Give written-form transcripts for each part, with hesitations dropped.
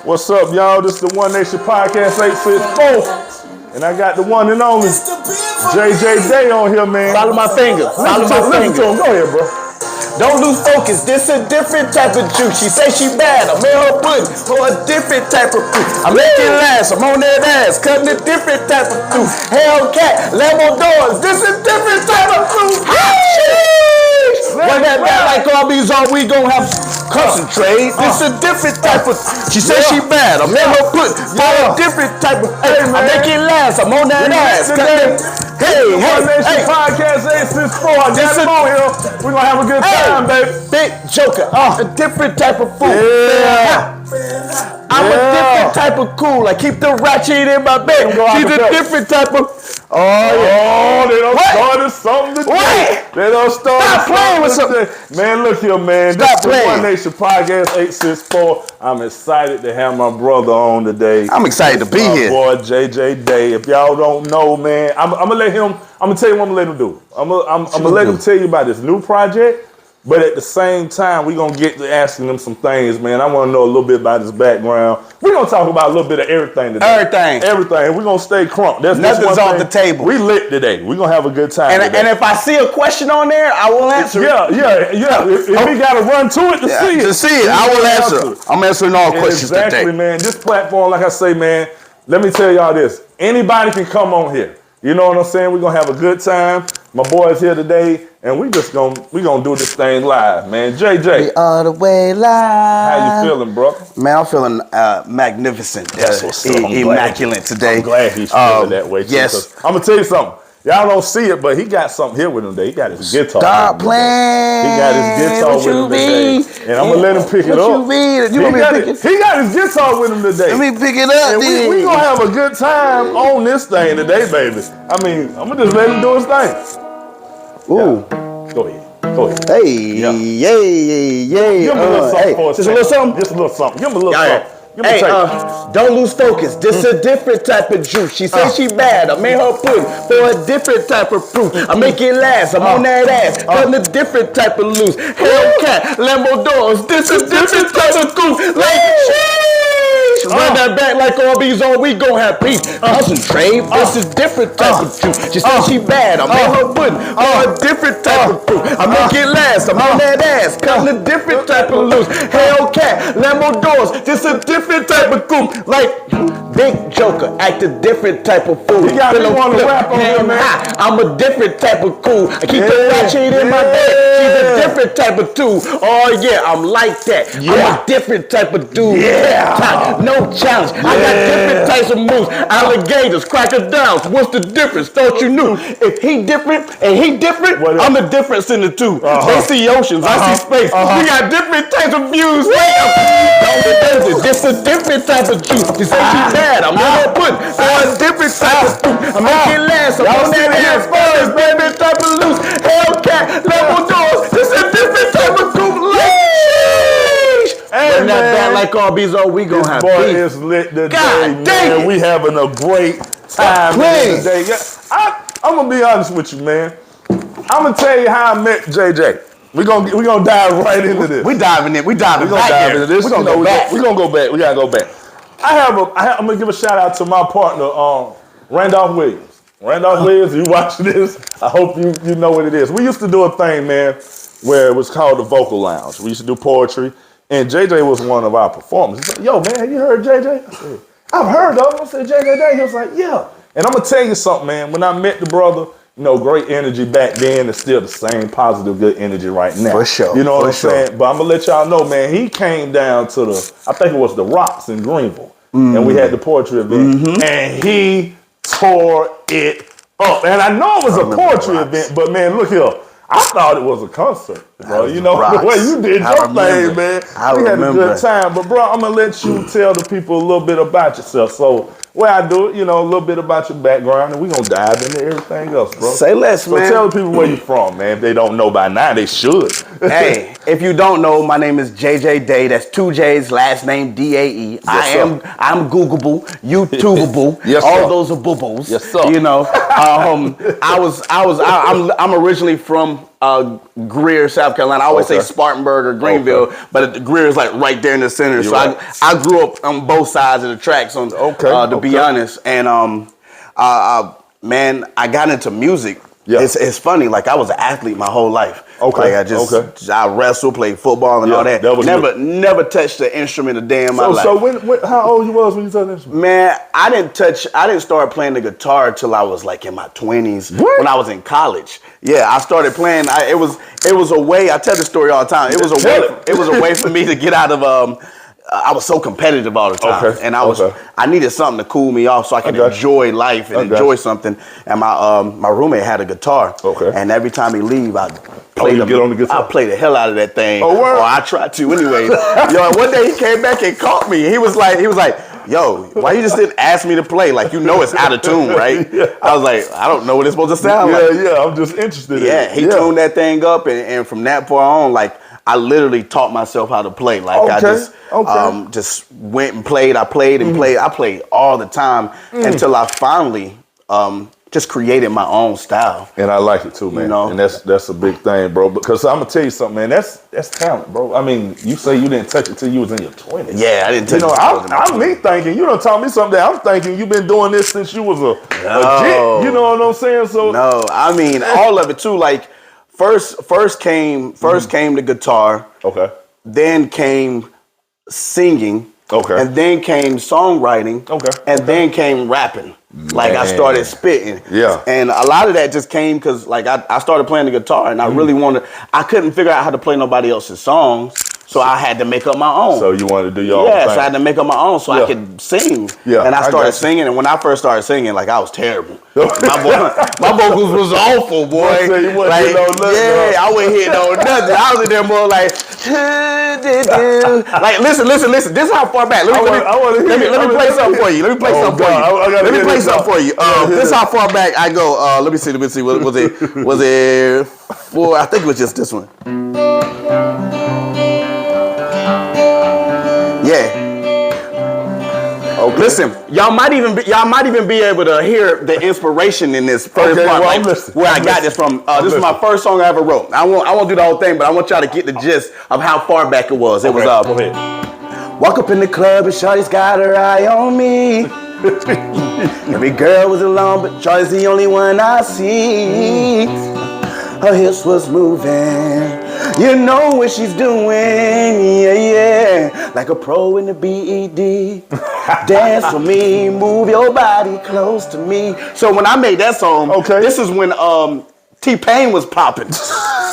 What's up, y'all? This is the One Nation Podcast 864. And I got the one and only JJ DAE on here, man. Follow my finger. Follow my finger. Go ahead, bro. Don't lose focus. This a different type of juice. She say she bad. I'm in her pudding for a different type of fruit. I make it last. I'm on that ass. Cutting a different type of fruit. Hellcat, Lambo doors. This a different type of fruit. When that bad like all these are, we gon' have concentrate. This a different type of. She said she bad. I'm in her pudding for a different type of. Hey, I make it last. I'm on that ass. Hey, One Nation Podcast 864. I got him on here. We're gonna have a good time, baby. Big Joker, a different type of food. Yeah. I'm a different type of cool. I keep the ratchet in my bed. She's a different type of. Oh, yeah. They done started something today. They done started Stop playing with something. Man, look here, man. Stop this is One Nation Podcast 864. I'm excited to have my brother on today. I'm excited to be here. My boy, JJ DAE. If y'all don't know, man, I'm gonna let him, I'm gonna tell you what I'm gonna let him do. I'm gonna let him tell you about this new project. But at the same time, we're going to get to asking him some things, man. I want to know a little bit about his background. We're going to talk about a little bit of everything today. Everything. We're going to stay crunk. Nothing's off the table. We lit today. We're going to have a good time today. And if I see a question on there, I will answer it. Yeah. If we got to run to it to see it, I will answer. I'm answering all questions today. Exactly, man. This platform, like I say, man, let me tell y'all this. Anybody can come on here. You know what I'm saying? We're going to have a good time. My boy's here today, and we gonna do this thing live, man. JJ. We all the way live. How you feeling, bro? Man, I'm feeling magnificent. That's what's up. Immaculate today. I'm glad he's feeling that way, too. Yes. I'm going to tell you something. Y'all don't see it, but he got something here with him today. He got his guitar. Stop playing. He got his guitar with him today. And I'm going to let him pick it up. What you mean? He got his guitar with him today. Let me pick it up, and we going to have a good time on this thing today, baby. I mean, I'm going to just let him do his thing. Ooh. Yeah. Go ahead. Hey, yay. Give him a little something for us. Just a little something? Just a little something. Give him a little something. Hey, don't lose focus. This a different type of juice. She say she bad. I made her pudding for a different type of fruit. I make it last. I'm on that ass. Cutting a different type of loose. Hellcat, Lambo doors. This a different type of goose. Like, run that back like all these on. We gon' have peace. Concentrate. This is different type of juice. She say she bad. I made her pudding for a different type of fruit. I make it last. I'm on that ass. Cutting a different type of loose. Hellcat, Lambo doors. This a different type of goop. Like Big Joker, act a different type of fool. You got me on the rap on here, man. I'm a different type of cool. I keep the ratchet in my bed. She's a different type of tool. Oh yeah, I'm like that. I'm a different type of dude. No challenge. I got different types of moves. Alligators, crocodiles. What's the difference? Thought you knew. If he different and he different, I'm the difference in the two. They see oceans, I see space. We got different types of views. This a different type of juice. You say she bad. I'm in her pudding for a different type of fruit. I make it last. I'm on that ass first, baby. Type of loose. Hellcat, Lambo doors. This a different type of group. Hey, not bad like all these are. We gonna have boy beef. is lit today, God man. We having a great time today. I'm gonna be honest with you, man. I'm gonna tell you how I met JJ. We're gonna dive right into this. We diving in. We diving We're gonna dive into this. We're gonna go back. We're gonna go back. We gotta go back. I'm gonna give a shout out to my partner, Randolph Williams. Randolph Williams, you watching this? I hope you know what it is. We used to do a thing, man, where it was called the Vocal Lounge. We used to do poetry, and JJ was one of our performers. He said, "Yo, man, have you heard JJ?" I said, "I've heard of him." I said, "JJ DAE." He was like, "Yeah." And I'm gonna tell you something, man. When I met the brother, you know, great energy back then. It's still the same positive, good energy right now. For sure. You know what I'm saying? But I'm gonna let y'all know, man. He came down to I think it was the Rocks in Greenville, and we had the poetry event, and he tore it up. And I know it was a poetry event, but man, look here. I thought it was a concert, bro. You know, the way you did your thing, man. We had a good time. But, bro, I'm going to let you tell the people a little bit about yourself. So, where I do it, you know, a little bit about your background, and we're going to dive into everything else, bro. Say less, man. So, tell the people where you're from, man. If they don't know by now, they should. Hey, if you don't know, my name is JJ DAE. That's 2 J's, last name DAE. I'm Googleable, YouTubeable. Yes, all those are boo-boos. Yes, sir. You know, I'm originally from Greer, South Carolina. I always say Spartanburg or Greenville, but Greer is like right there in the center. So I grew up on both sides of the tracks. To be honest, and man, I got into music. Yeah. It's funny. Like I was an athlete my whole life. Like I wrestled, played football, and all that. Never touched the instrument a day in my life. So when how old you was when you touched the instrument? Man, I didn't start playing the guitar till I was like in my 20s. What? When I was in college. Yeah, I started playing. It was a way. I tell this story all the time. It was a way for me to get out of. I was so competitive all the time, and I needed something to cool me off so I could enjoy life and enjoy something. And my roommate had a guitar, and every time he leave, I play the hell out of that thing. Or I tried to anyway. Yo, one day he came back and caught me. He was like, yo, why you just didn't ask me to play? Like, you know it's out of tune, right? I was like, I don't know what it's supposed to sound like. Yeah, I'm just interested in it. Yeah, he tuned that thing up, and from that point on, like, I literally taught myself how to play. Like I just went and played. I played and played. I played all the time until I finally just created my own style. And I like it too, man. You know? And that's a big thing, bro. Because I'm gonna tell you something, man. That's talent, bro. I mean, you say you didn't touch it till you was in your 20s. Yeah, I didn't touch it. I'm me thinking. You done taught me something. I'm thinking you've been doing this since you was a jit. You know what I'm saying? So no, I mean all of it too. Like. First came the guitar. Okay. Then came singing. Okay. And then came songwriting. Okay. And then came rapping. Like I started spitting. Yeah. And a lot of that just came because like I started playing the guitar and I really I couldn't figure out how to play nobody else's songs. So I had to make up my own. So you wanted to do your own thing. Yeah, so I had to make up my own so I could sing. Yeah, and I started singing, and when I first started singing, like I was terrible. my vocals was awful, boy. I wasn't hitting on nothing. I was in there more like listen. This is how far back. Let me play something for you. Let me play something for you. This is how far back I go. Let me see. Was it 4? I think it was just this one. Yeah. Okay. Listen, y'all might even be able to hear the inspiration in this first part, where I got this from. This is my first song I ever wrote. I won't do the whole thing, but I want y'all to get the gist of how far back it was. It was walk up in the club and Shawty's got her eye on me. Every girl was alone, but Shawty's the only one I see. Her hips was moving. You know what she's doing, yeah. Like a pro in the BED. Dance for me, move your body close to me. So when I made that song, this is when T-Pain was popping.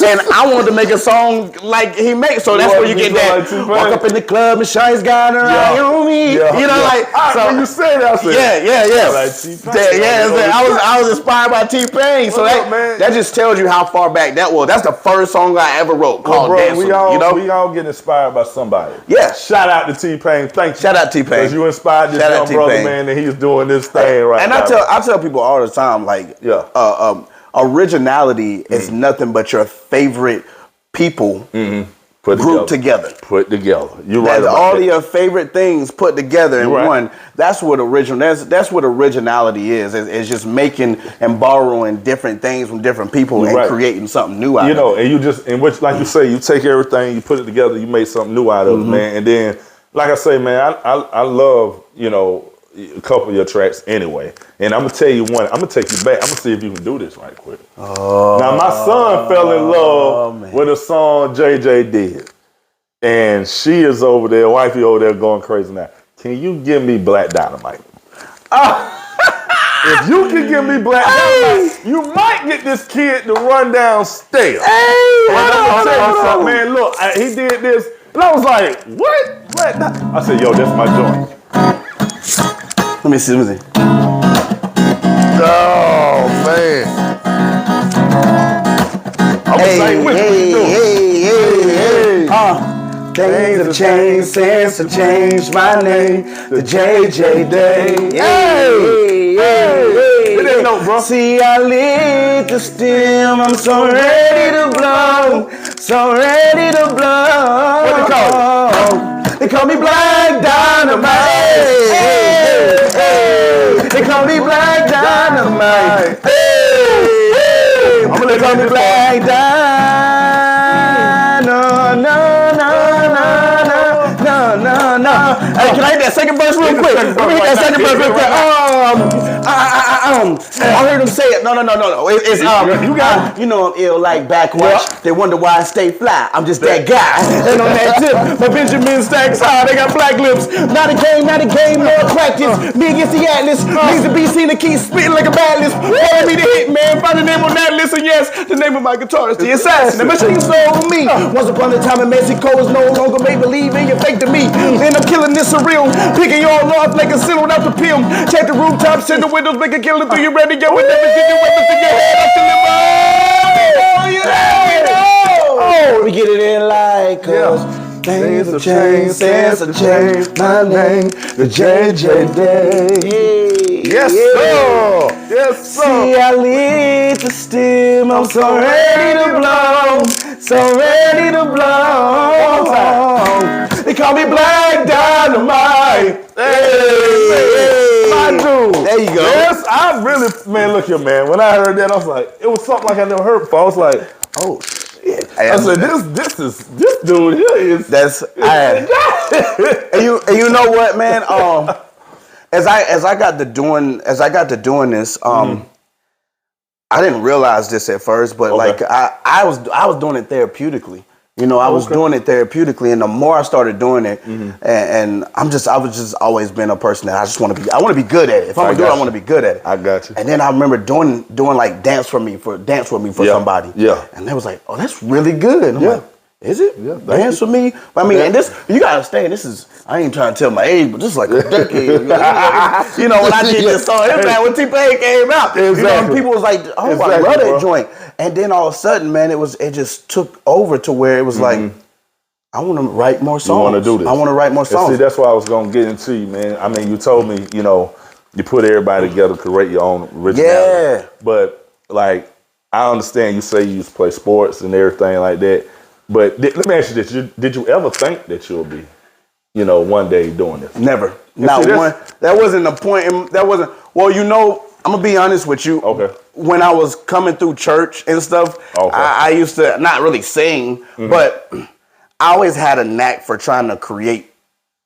And I wanted to make a song like he made. So that's where you get that. Like walk up in the club and Shawty's got her eye on me. You know, like so. When you say that, I said, I was inspired by T-Pain. So that just tells you how far back that was. That's the first song I ever wrote called Dance. We all get inspired by somebody. Yeah. Shout out to T-Pain. Thank you. Shout out T-Pain. Because you inspired this young brother, man, and he's doing this thing right now. And I tell people all the time, like, originality is nothing but your favorite people grouped together. Put together. You're right. That's all your favorite things put together in one. That's what that's what originality is. It's just making and borrowing different things from different people and creating something new out of it. You know, and you just like you say, you take everything, you put it together, you make something new out of it, man. And then, like I say, man, I love, a couple of your tracks anyway. And I'm gonna tell you one. I'm gonna take you back. I'm gonna see if you can do this right quick. Now my son fell in love with a song JJ did, and she is over there, wifey over there, going crazy now. Can you give me Black Dynamite? If you can give me Black Dynamite, you might get this kid to run downstairs. And I'm gonna tell you something, man. Look, he did this, and I was like, what? Black Dynamite? I said, yo, that's my joint. Let me see. Oh, man. Things have changed since I changed my name to JJ DAE. Hey, no, bro. See, I lit the stem. I'm so ready to blow. So ready to blow. What they call it? They call me Black Dynamite. They call me Black Dynamite. gonna let Call me you Black Dime. No, no, no, no, no, no, no, no. Hey, can I hit that second verse real quick? Let me hit that second verse real quick. I heard him say it. No. It's you got it. you know I'm ill like backwash. They wonder why I stay fly. I'm just that guy. And on that tip, my Benjamin stacks high. They got black lips. Not a game, more practice. Me against the Atlas. Needs to be seen to keep spitting like a bad list. Follow me to hit, man. Find the name on that list. And yes, the name of my guitar is the assassin. The machine stole me. Once upon a time in Mexico is no longer make believe in. You're fake to me. And I'm killing this surreal. Picking you all off like a seal without the peel. Check the rooftops, send the windows, make a killer through your ready. Get with never get your weapons to your head up to the Oh, we get it in like cause things have changed since I changed my name to JJ DAE. Yes, sir. Yes, sir. See, I lead the steam. I'm so ready to blow. So ready to blow. They call me Black Dynamite. Hey, my dude. There you go. Yes, I really, man, look here, man. When I heard that, I was like, it was something like I never heard before. I was like, oh shit. I said, this dude here is. And you know what, man? As I got to doing this, I didn't realize this at first, but like I was doing it therapeutically. You know, I was doing it therapeutically, and the more I started doing it, and I was just always been a person that I want to be good at it. If I'm gonna do it, I want to be good at it. I got you. And then I remember doing like dance with me for somebody. Yeah. And they was like, oh, that's really good. And I'm like, is it? Yeah. Dance with me? I mean, and this, you gotta understand, this is, I ain't trying to tell my age, but this is like a decade. You know, when I did this song, when T-Pain came out, you know, and people was like, oh, I love that joint. And then all of a sudden, man, it just took over to where it was like, I want to write more songs. You want to do this? I want to write more songs. See, that's why I was gonna get into you, man. I mean, you told me, you know, you put everybody together, create your own originality. Yeah. But like, I understand you say you used to play sports and everything like that. But let me ask you this: did you ever think that you'll be, you know, one day doing this? Never. Not one. That wasn't the point. That wasn't. Well, you know, I'm gonna be honest with you. Okay. When I was coming through church and stuff, I used to not really sing, but I always had a knack for trying to create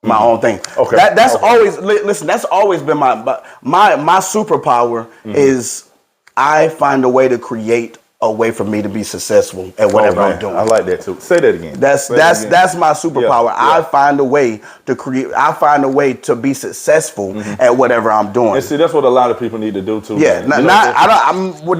my own thing. Okay. That's always listen. That's always been my superpower is I find a way to create a way for me to be successful at whatever I'm doing. I like that too. Say that again. That's my superpower. Yeah. I find a way to create. I find a way to be successful at whatever I'm doing. And see, that's what a lot of people need to do too. Yeah, the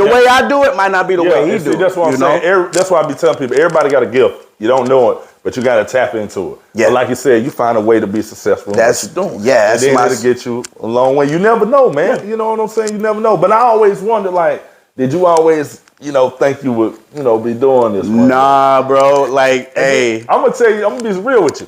way I do it might not be the way he do it. That's what I'm saying. That's why I be telling people, everybody got a gift. You don't know it, but you got to tap into it. Yeah. But like you said, you find a way to be successful. That's doing. Yeah, and then it'll get you a long way. You never know, man. Yeah. You know what I'm saying? You never know. But I always wonder, like, did you always, you know, think you would, you know, be doing this? Nah, bro. Like, hey. I'm going to tell you, I'm going to be real with you.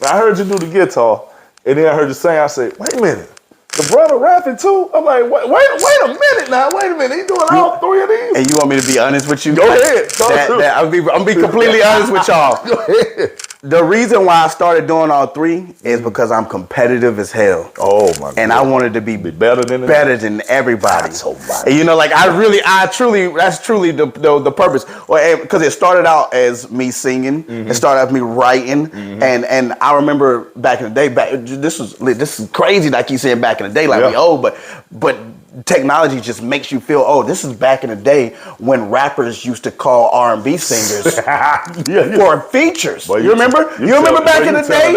I heard you do the guitar, and then I heard you sing. I said, wait a minute. The brother rapping too? I'm like, wait a minute now. Wait a minute. He doing all three of these? And you want me to be honest with you? Go ahead. I'm be completely honest with y'all. Go ahead. The reason why I started doing all three is because I'm competitive as hell. Oh my God. And I wanted to be better than everybody. That's so right. And you know, like that's truly the purpose. Well, because it started out as me singing, it started out with me writing, and I remember back in the day, this is crazy that I keep saying back in the day, like we old, but technology just makes you feel, oh, this is back in the day when rappers used to call R&B singers for features. Boy, you remember back in the day?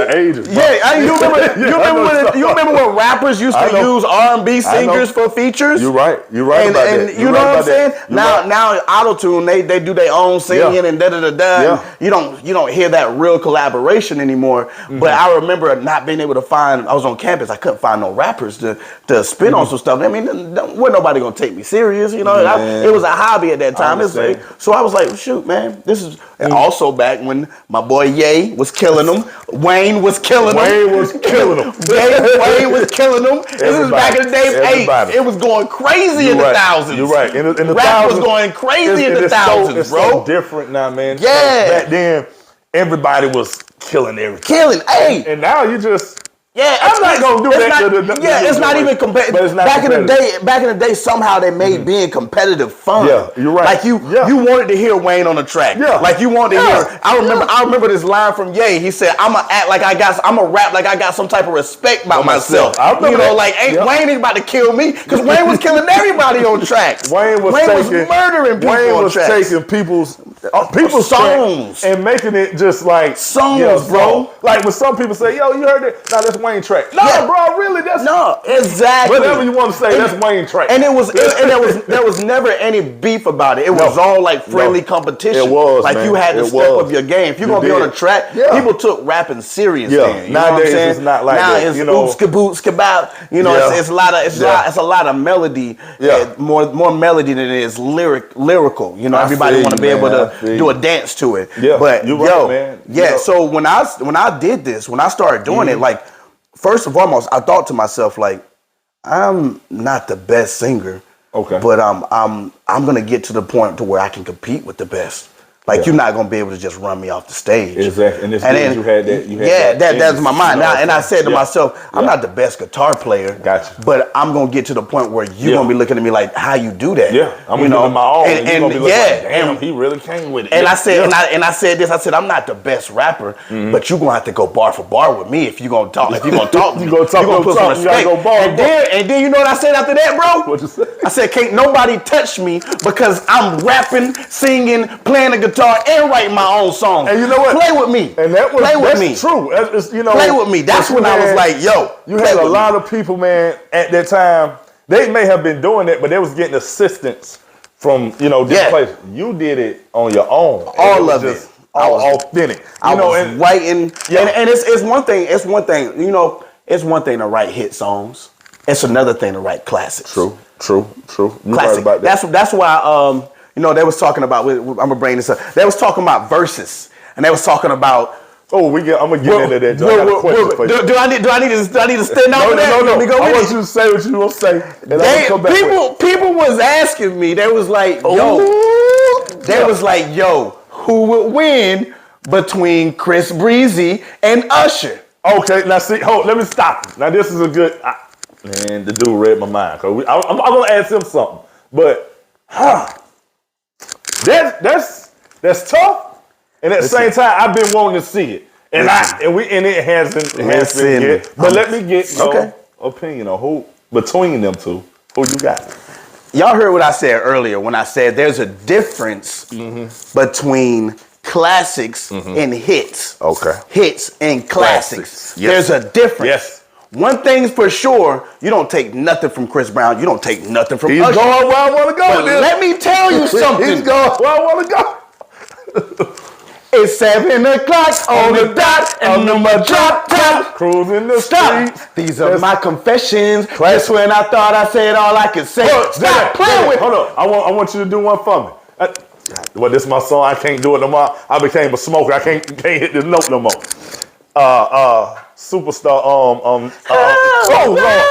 You remember when rappers used to use R&B singers for features? You're right. You're right about that. And you know what I'm saying? Now auto-tune, they do their own singing and da-da-da-da. You don't hear that real collaboration anymore. But I remember not being able to find, I was on campus, I couldn't find no rappers to spit on some stuff. I mean, wasn't nobody gonna take me serious, you know. It was a hobby at that time. So I was like, shoot, man, this is. And also back when my boy Ye was killing them, Wayne was killing them. Wayne was killing them. This is back in the day. It was going crazy in the thousands. You're right. In the rap was going crazy in the thousands, it's bro. So different now, man. Yeah. Back then, everybody was killing everything. Hey. And now you just. Yeah, I'm not gonna do that. It's not even competitive. Back in the day, somehow they made being competitive fun. Yeah, you're right. Like you wanted to hear Wayne on the track. Yeah, like you wanted to hear. I remember this line from Ye. He said, "I'm a rap like I got some type of respect by myself." You know, like Wayne ain't about to kill me because Wayne was killing everybody on track. Wayne was murdering people. Wayne was taking people's songs and making it just like songs, bro. Like when some people say, "Yo, you heard it?" Nah, that's Wayne track. No, bro, really? That's exactly. Whatever you want to say, that's Wayne track. And there was never any beef about it. It was all like friendly competition. It was like you had to step up your game. If you're gonna be on a track, people took rapping serious. Then, you nowadays know what I'm it's not like now that. It's you know, oops, skaboo, You know, it's a lot of melody. More melody than it is lyrical. You know, everybody want to be able to do a dance to it. Yeah, but you're right, man. Yeah. So when I did this, when I started doing it, like. First and foremost, I thought to myself, like, I'm not the best singer, but I'm gonna get to the point to where I can compete with the best. Like you're not gonna be able to just run me off the stage. Exactly, and then you had that. That's my mind. Now, and I said to myself, I'm not the best guitar player. Gotcha. But I'm gonna get to the point where you're gonna be looking at me like, how you do that? Yeah, I'm gonna give it my all. And you're gonna be looking like, damn, he really came with it. And I said, and I said this. I said, I'm not the best rapper, but you're gonna have to go bar for bar with me if you're gonna talk. If you're gonna talk, you're gonna put some respect. Go bar. And then you know what I said after that, bro? What'd you say? I said, can't nobody touch me because I'm rapping, singing, playing the guitar, and writing my own song. And you know what? Play with me. And that's true. You know, play with me. That's when I was like, yo. You had a lot of people, man, at that time. They may have been doing it, but they was getting assistance from, different places. You did it on your own. All of it. Authentic. I was writing. And it's one thing. It's one thing. It's one thing to write hit songs. It's another thing to write classics. True. You right about that. That's why they was talking about. I'm gonna bring this up. They was talking about verses, and they was talking about. I'm gonna get into that. I got a question for you. Do I need to stand out? No. I want you to say what you want to say. People was asking me. They was like, yo, who would win between Chris Breezy and Usher? Okay, now see, let me stop. Now this is a good. Man, the dude read my mind. Cause I'm gonna ask him something, but that's tough. And at the same time, I've been wanting to see it, and it hasn't yet. But let me get your opinion on who between them two. Who you got? Y'all heard what I said earlier when I said there's a difference between classics and hits. Okay. Hits and classics. Yes. There's a difference. Yes. One thing's for sure, you don't take nothing from Chris Brown. You don't take nothing from Usher. He's going where I want to go. But let me tell you something. He's going where I want to go. It's 7 o'clock on the dot, and I'm a drop top. Cruising the streets. These are my confessions. That's when I thought I said all I could say. Stop playing with me. Hold on. I want you to do one for me. Well, this is my song. I can't do it no more. I became a smoker. I can't hit this note no more. Superstar. Oh Lord.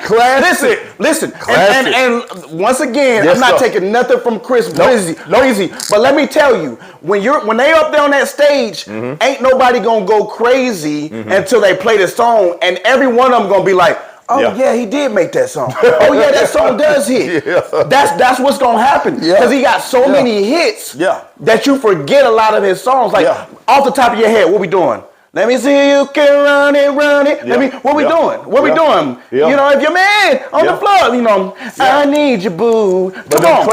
Classic. Listen. Classic. And once again, I'm not taking nothing from Chris Breezy. But let me tell you, when they up there on that stage, ain't nobody gonna go crazy until they play the song, and every one of them gonna be like, oh yeah, he did make that song. Oh yeah, that song does hit. That's what's gonna happen because he got so many hits that you forget a lot of his songs. Like off the top of your head, what we doing? Let me see you can run it. What we doing? What we doing? You know, if your man on the floor, I need you, boo. But them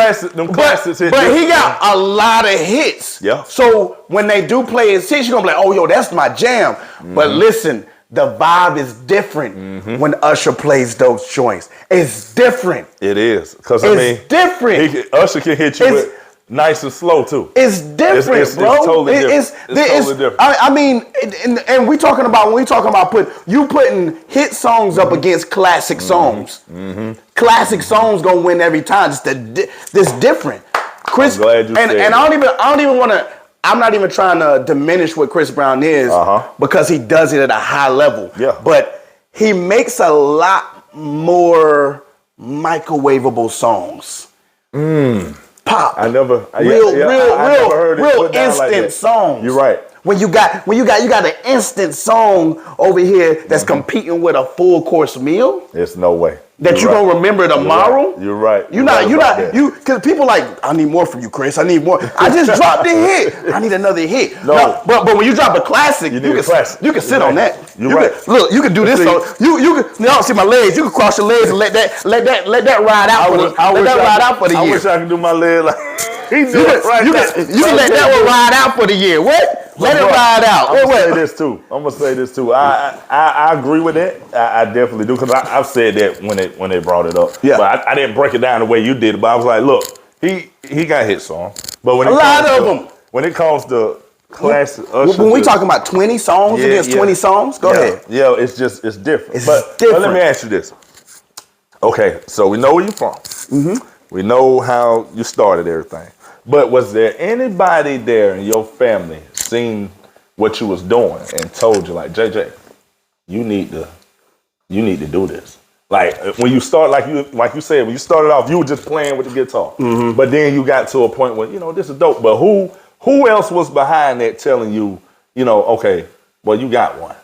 classics hit. But he got a lot of hits. Yeah. So when they do play his hits, you're gonna be like, oh yo, that's my jam. But listen, the vibe is different when Usher plays those joints. It's different. It is. Because it's different. Usher can hit you with nice and slow too. It's different, it's bro. Totally different. It's totally different. I mean, and we talking about when we talking about putting hit songs up against classic songs. Classic songs gonna win every time. This different. Chris, I'm glad you said and I don't even want to. I'm not even trying to diminish what Chris Brown is because he does it at a high level. Yeah. But he makes a lot more microwavable songs. pop. I never real heard it put down like instant that. songs. You're right. When you got an instant song over here that's competing with a full course meal. There's no way. That you're gonna remember tomorrow. You're right. Because people like, I need more from you, Chris. I need more. I just dropped a hit. I need another hit. No, but when you drop a classic, you can sit on that. You're right. Look, you can do this. You can see my legs. You can cross your legs and let that ride out for the year. I wish I could do my leg like he do it right You can let that one ride out for the year. What? Let it ride out. I'm gonna say this too. I agree with that. I definitely do because I've said that when they brought it up. Yeah. But I didn't break it down the way you did it. But I was like, look, he got hit song. But when when it comes to classic, when we talking about 20 songs against 20 songs, go ahead. Yeah, it's different. It's different. But let me ask you this. Okay, so we know where you're from. Mm-hmm. We know how you started everything. But was there anybody there in your family seen what you was doing and told you like, JJ, you need to do this? Like when you start, like you said, when you started off, you were just playing with the guitar. Mm-hmm. But then you got to a point where, this is dope. But who else was behind that telling you, okay, well, you got one.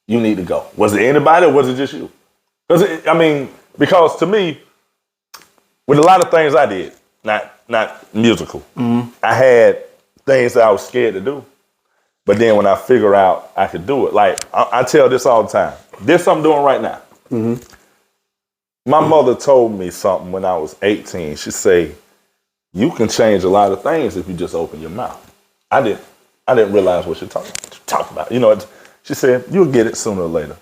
You need to go. Was it anybody or was it just you? Because to me, with a lot of things I did, not musical. Mm-hmm. I had things that I was scared to do. But then when I figure out I could do it, like I tell this all the time. This I'm doing right now. Mm-hmm. My mother told me something when I was 18. She say, you can change a lot of things if you just open your mouth. I didn't realize what she talked about. She said, you'll get it sooner or later.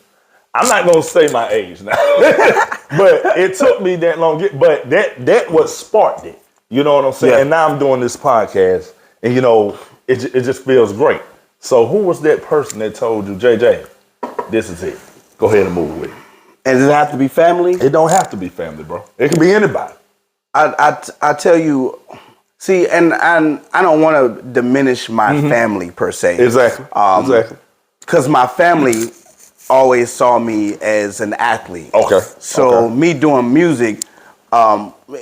I'm not going to say my age now. But it took me that long. But that what sparked it. You know what I'm saying? Yeah. And now I'm doing this podcast, and it just feels great. So who was that person that told you, JJ, this is it? Go ahead and move with it. And does it have to be family? It don't have to be family, bro. It can be anybody. I tell you, see, and I don't want to diminish my family per se. Exactly. Exactly. Because my family always saw me as an athlete. Okay. So me doing music.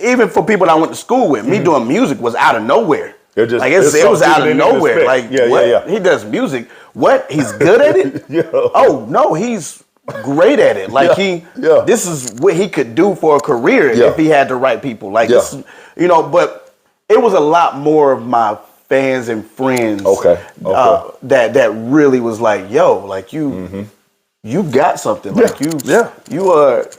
Even for people that I went to school with, me doing music was out of nowhere. It was out of nowhere. Like, what? He does music. What? He's good at it? Oh, no, he's great at it. Like, this is what he could do for a career if he had the right people. Like, but it was a lot more of my fans and friends that really was like, yo, like, you got something. Like, you are...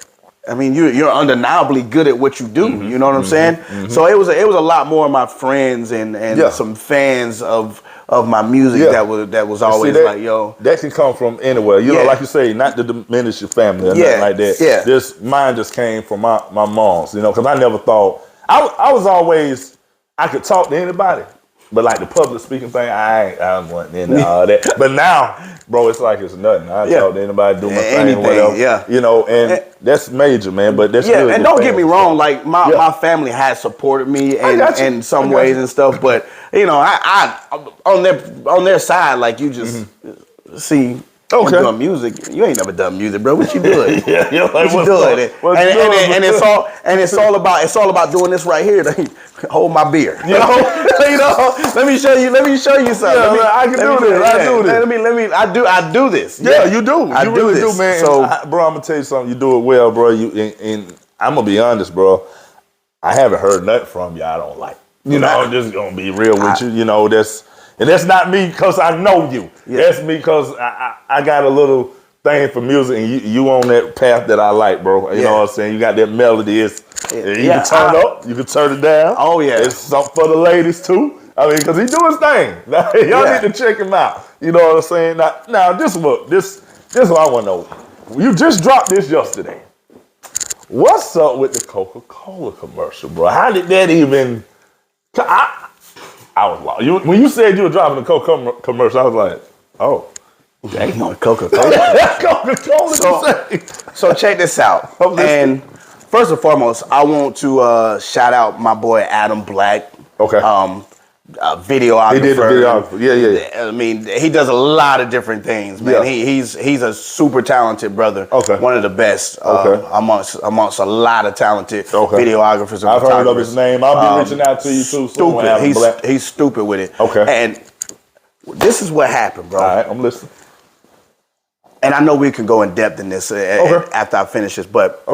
you're undeniably good at what you do. You know what I'm saying? Mm-hmm. So it was a lot more of my friends and some fans of my music that was always like, yo. That can come from anywhere. You know, like you say, not to diminish your family or nothing like that. Yeah. Mine just came from my mom's, because I never thought, I was always, I could talk to anybody. But like the public speaking thing, I wasn't into all that. But now, bro, it's like it's nothing. I talk to anybody, do my thing, whatever. Yeah. And that's major, man. But that's good. And don't get me wrong, like my family has supported me in some ways and stuff. But I on their side, like you just see. Okay. You doing music? You ain't never done music, bro. What you doing? What you doing? And it's all about doing this right here. Hold my beer. Let me show you something. I can do this. I do this. Yeah, you do. You really do, man. So, bro, I'm gonna tell you something. You do it well, bro. And I'm gonna be honest, bro. I haven't heard nothing from you I don't like. I'm just gonna be real with you. And that's not me because I know you. Yeah. That's me because I got a little thing for music, and you on that path that I like, bro. You know what I'm saying? You got that melody. You can turn it up, you can turn it down. Oh, yeah. It's something for the ladies, too. Because he do his thing. Y'all need to check him out. You know what I'm saying? Now this is what I want to know. You just dropped this yesterday. What's up with the Coca-Cola commercial, bro? How did that even... I was lost. When you said you were dropping the Coca-Cola commercial, I was like, oh. Dang, Coca-Cola. Coca-Cola. So check this out. And first and foremost, I want to shout out my boy Adam Black. Okay. videographer. He did the videographer. Yeah. I mean, he does a lot of different things, man. Yeah. He's a super talented brother. Okay. One of the best amongst a lot of talented videographers and I've heard of photographers. his name. I'll be reaching out to you too. Stupid. He's stupid with it. Okay. And this is what happened, bro. All right, I'm listening. And I know we can go in depth in this after I finish this, but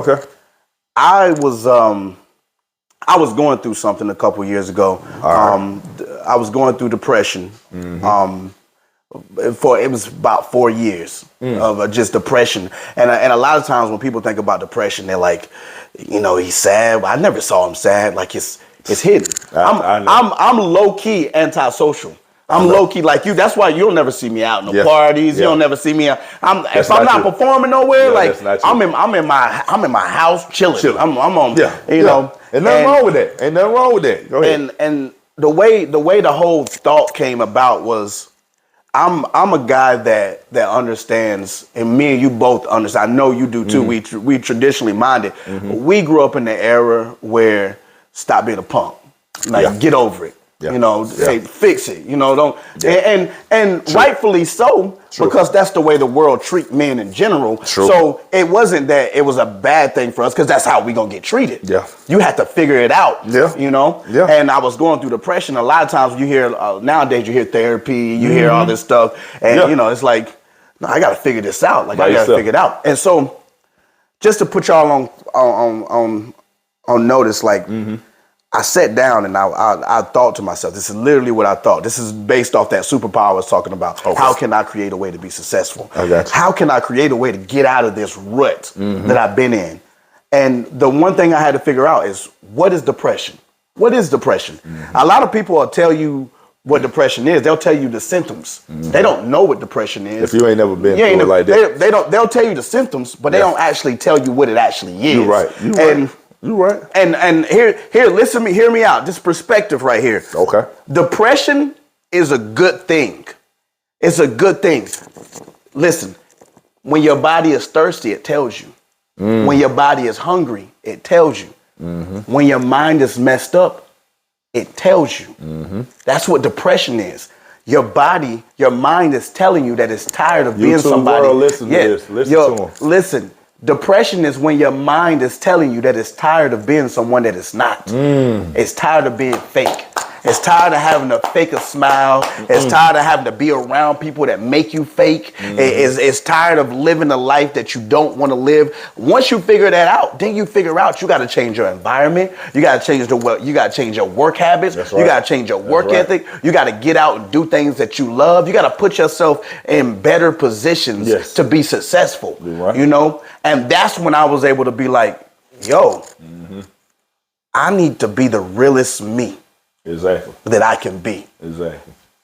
I was going through something a couple years ago. I was going through depression. It was about 4 years of just depression, and a lot of times when people think about depression, they're like, he's sad. I never saw him sad. Like it's hidden. I'm low key antisocial. I'm low key like you. That's why you'll never see me out in the parties. You don't never see me. If I'm not performing nowhere, like I'm in my house chilling. I'm on. And nothing wrong with that. Ain't nothing wrong with that. Go ahead. And the way the whole thought came about was, I'm a guy that understands, and me and you both understand. I know you do too. We traditionally minded. We grew up in the era where stop being a punk. Like get over it. Hey, fix it. Don't. And rightfully so, because that's the way the world treat men in general. So it wasn't that it was a bad thing for us, because that's how we gonna get treated. You have to figure it out. And I was going through depression. A lot of times you hear nowadays you hear therapy, you hear all this stuff, and it's like, no, I gotta figure this out. Like I gotta figure it out. And so, just to put y'all on notice, like. I sat down and I thought to myself, this is literally what I thought. This is based off that superpower I was talking about. How can I create a way to be successful? How can I create a way to get out of this rut that I've been in? And the one thing I had to figure out is, what is depression? What is depression? A lot of people will tell you what depression is. They'll tell you the symptoms. They don't know what depression is. If you ain't never been through it like that. They'll tell you the symptoms, but they don't actually tell you what it actually is. You're right. You're right. And here, hear me out. This perspective right here. Okay. Depression is a good thing. It's a good thing. Listen, when your body is thirsty, it tells you. When your body is hungry, it tells you. When your mind is messed up, it tells you. That's what depression is. Your body, your mind is telling you that it's tired of being somebody. Listen to this. Listen to them. Listen. Depression is when your mind is telling you that it's tired of being someone that it's not. It's tired of being fake. It's tired of having to fake a smile. It's tired of having to be around people that make you fake. It's tired of living a life that you don't want to live. Once you figure that out, then you figure out you got to change your environment. You got to change you got to change your work habits. You got to change your work ethic. You got to get out and do things that you love. You got to put yourself in better positions to be successful. And that's when I was able to be like, yo, I need to be the realest me. That I can be.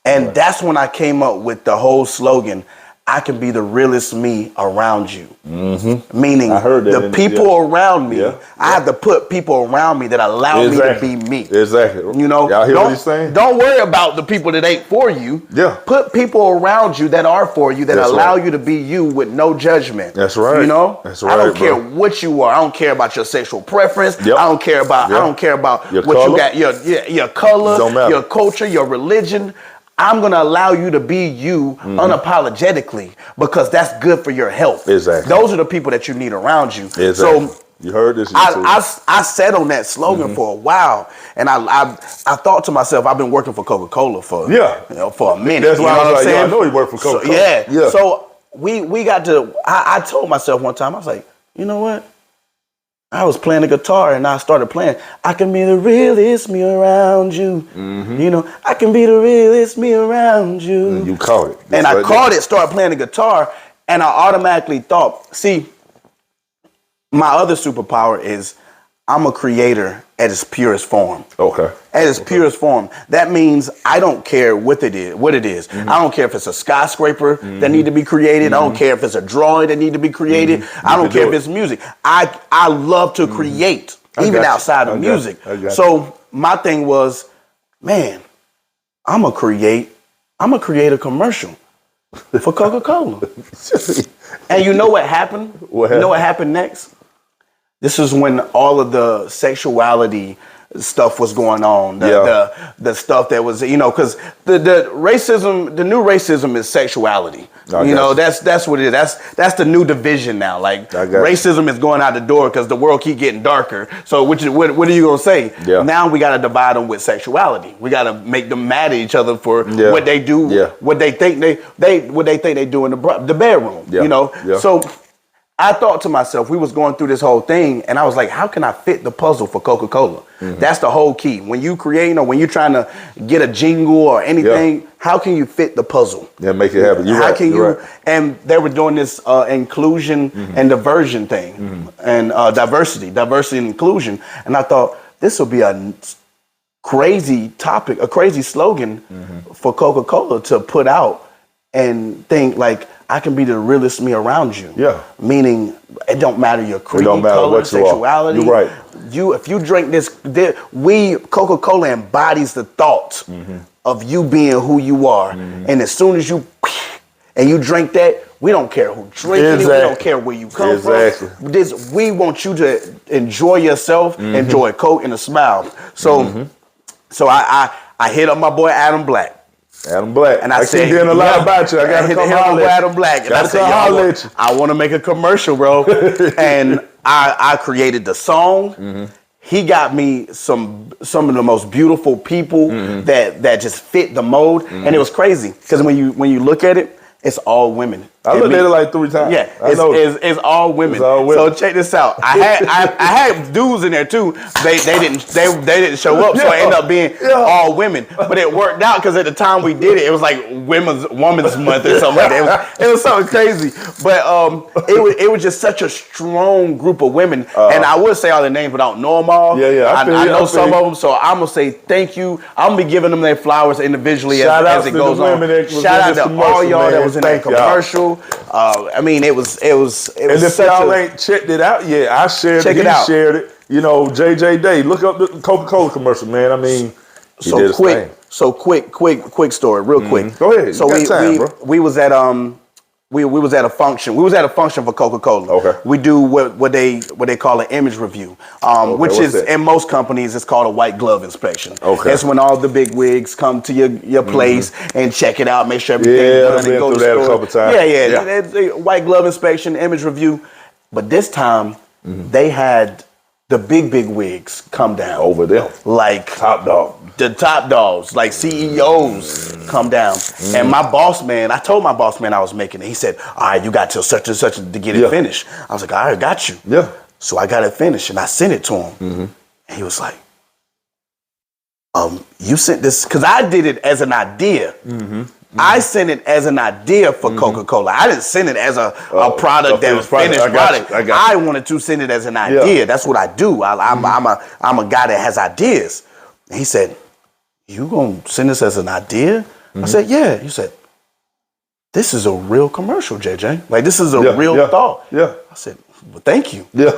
And that's when I came up with the whole slogan, I can be the realest me around you. Meaning I heard that the people around me, I have to put people around me that allow me to be me. Y'all hear what he's saying? Don't worry about the people that ain't for you. Put people around you that are for you, that allow you to be you with no judgment. That's right. That's right. I don't care what you are. I don't care about your sexual preference. I don't care about your what color. you got, your color, your culture, your religion. I'm going to allow you to be you unapologetically, because that's good for your health. Those are the people that you need around you. So you heard this. I sat on that slogan for a while, and I thought to myself, I've been working for Coca-Cola for for a minute. That's why I was like, I know he worked for Coca-Cola. So, so we got to. I told myself one time, I was like, you know what? I was playing the guitar and I started playing, I can be the realest me around you. I can be the realest me around you. And you caught it. And I caught it, started playing the guitar, and I automatically thought, see, my other superpower is I'm a creator at its purest form. At its purest form. That means I don't care what it is. I don't care if it's a skyscraper that need to be created. I don't care if it's a drawing that need to be created. I don't care if it's music. I love to create, even outside of music. So my thing was, man, I'm gonna create a commercial for Coca-Cola. And you know what happened? You know what happened next? This is when all of the sexuality stuff was going on. The stuff that was, because the racism, the new racism is sexuality. That's what it is. That's the new division now. Like racism is going out the door because the world keep getting darker. So what are you gonna say? Yeah. Now we got to divide them with sexuality. We got to make them mad at each other for what they do, what they think they do in the bedroom. Yeah. So I thought to myself, we was going through this whole thing, and I was like, how can I fit the puzzle for Coca-Cola? That's the whole key. When you create, when you're trying to get a jingle or anything, how can you fit the puzzle? Yeah, make it happen. How can you? Right. And they were doing this inclusion and diversion thing, and diversity and inclusion. And I thought this would be a crazy topic, a crazy slogan for Coca-Cola to put out and think like, I can be the realest me around you. Yeah. Meaning, it don't matter your creed, color, sexuality. You're right. If you drink this, Coca-Cola embodies the thought of you being who you are. And as soon as you drink that, we don't care who drinks it. We don't care where you come from. We want you to enjoy yourself, enjoy Coke and a smile. So, so I hit up my boy Adam Black. Adam Black. And I said, keep hearing a lot about you. I got to come holler at Adam Black. And I said, I want to make a commercial, bro. And I created the song. He got me some of the most beautiful people that just fit the mold. And it was crazy because when you look at it, it's all women. I looked at it like 3 times. Yeah, it's all women. It's all women. So check this out. I had dudes in there too. They didn't show up, so it ended up being all women. But it worked out because at the time we did it was like Women's Month or something like that. It was something crazy. But it was just such a strong group of women. And I would say all their names, but I don't know them all. I know some of them, so I'm gonna say thank you. I'm gonna be giving them their flowers individually as it goes on. Shout out to all y'all that was in that commercial. I mean, it was. And if y'all ain't checked it out yet, I shared it. He shared it. JJ DAE. Look up the Coca-Cola commercial, man. I mean, he did his thing. So quick story, real quick. Go ahead. So we was at we was at a function. We was at a function for Coca-Cola. Okay. We do what they call an image review, which is in most companies it's called a white glove inspection. Okay. That's when all the big wigs come to your place and check it out, make sure everything's done. I've been through that a couple times. Yeah. White glove inspection, image review, but this time they had the big wigs come down over them, like top dog. The top dogs, like CEOs, come down. And my boss man, I told my boss man I was making it. He said, all right, you got till such and such to get it finished. I was like, all right, got you. Yeah. So I got it finished and I sent it to him. And he was like, you sent this, because I did it as an idea. I sent it as an idea for Coca-Cola. I didn't send it as a product that was finished product. I wanted to send it as an idea. Yeah. That's what I do. I'm a guy that has ideas. And he said, you gonna send this as an idea? I said, yeah. He said, this is a real commercial, JJ. Like, this is a real thought. Yeah. I said, well, thank you. Yeah.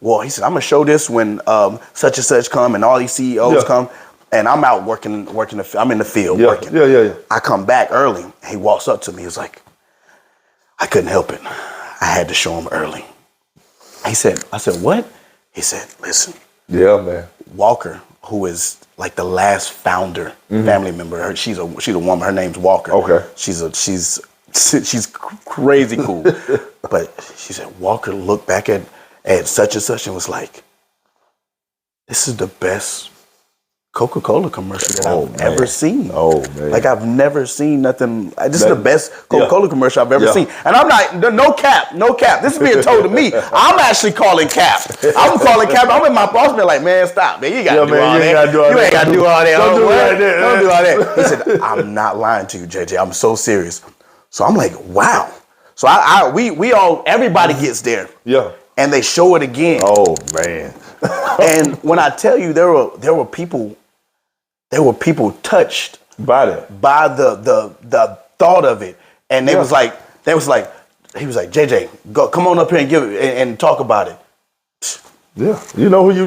Well, he said, I'm gonna show this when such and such come and all these CEOs come. And I'm out working. I'm in the field working. Yeah. I come back early. And he walks up to me. He's like, I couldn't help it. I had to show him early. I said, what? He said, listen. Yeah, man. Walker, who is like the last founder, family member. She's a woman. Her name's Walker. Okay. She's crazy cool. But she said, Walker looked back at such and such and was like, this is the best Coca-Cola commercial that I've ever seen. Oh, man. Like, I've never seen nothing. This is the best Coca-Cola commercial I've ever seen. And I'm not, no cap. This is being told to me. I'm actually calling cap. I'm calling cap. I'm in my boss man like, man, stop, man. You got to do all that. You ain't got to do all that. Don't do all that. He said, I'm not lying to you, JJ. I'm so serious. So I'm like, wow. So we all, everybody gets there. Yeah. And they show it again. Oh, man. And when I tell you, there were people touched by the thought of it, and he was like, JJ, go, come on up here and give it and talk about it. Yeah, you know who you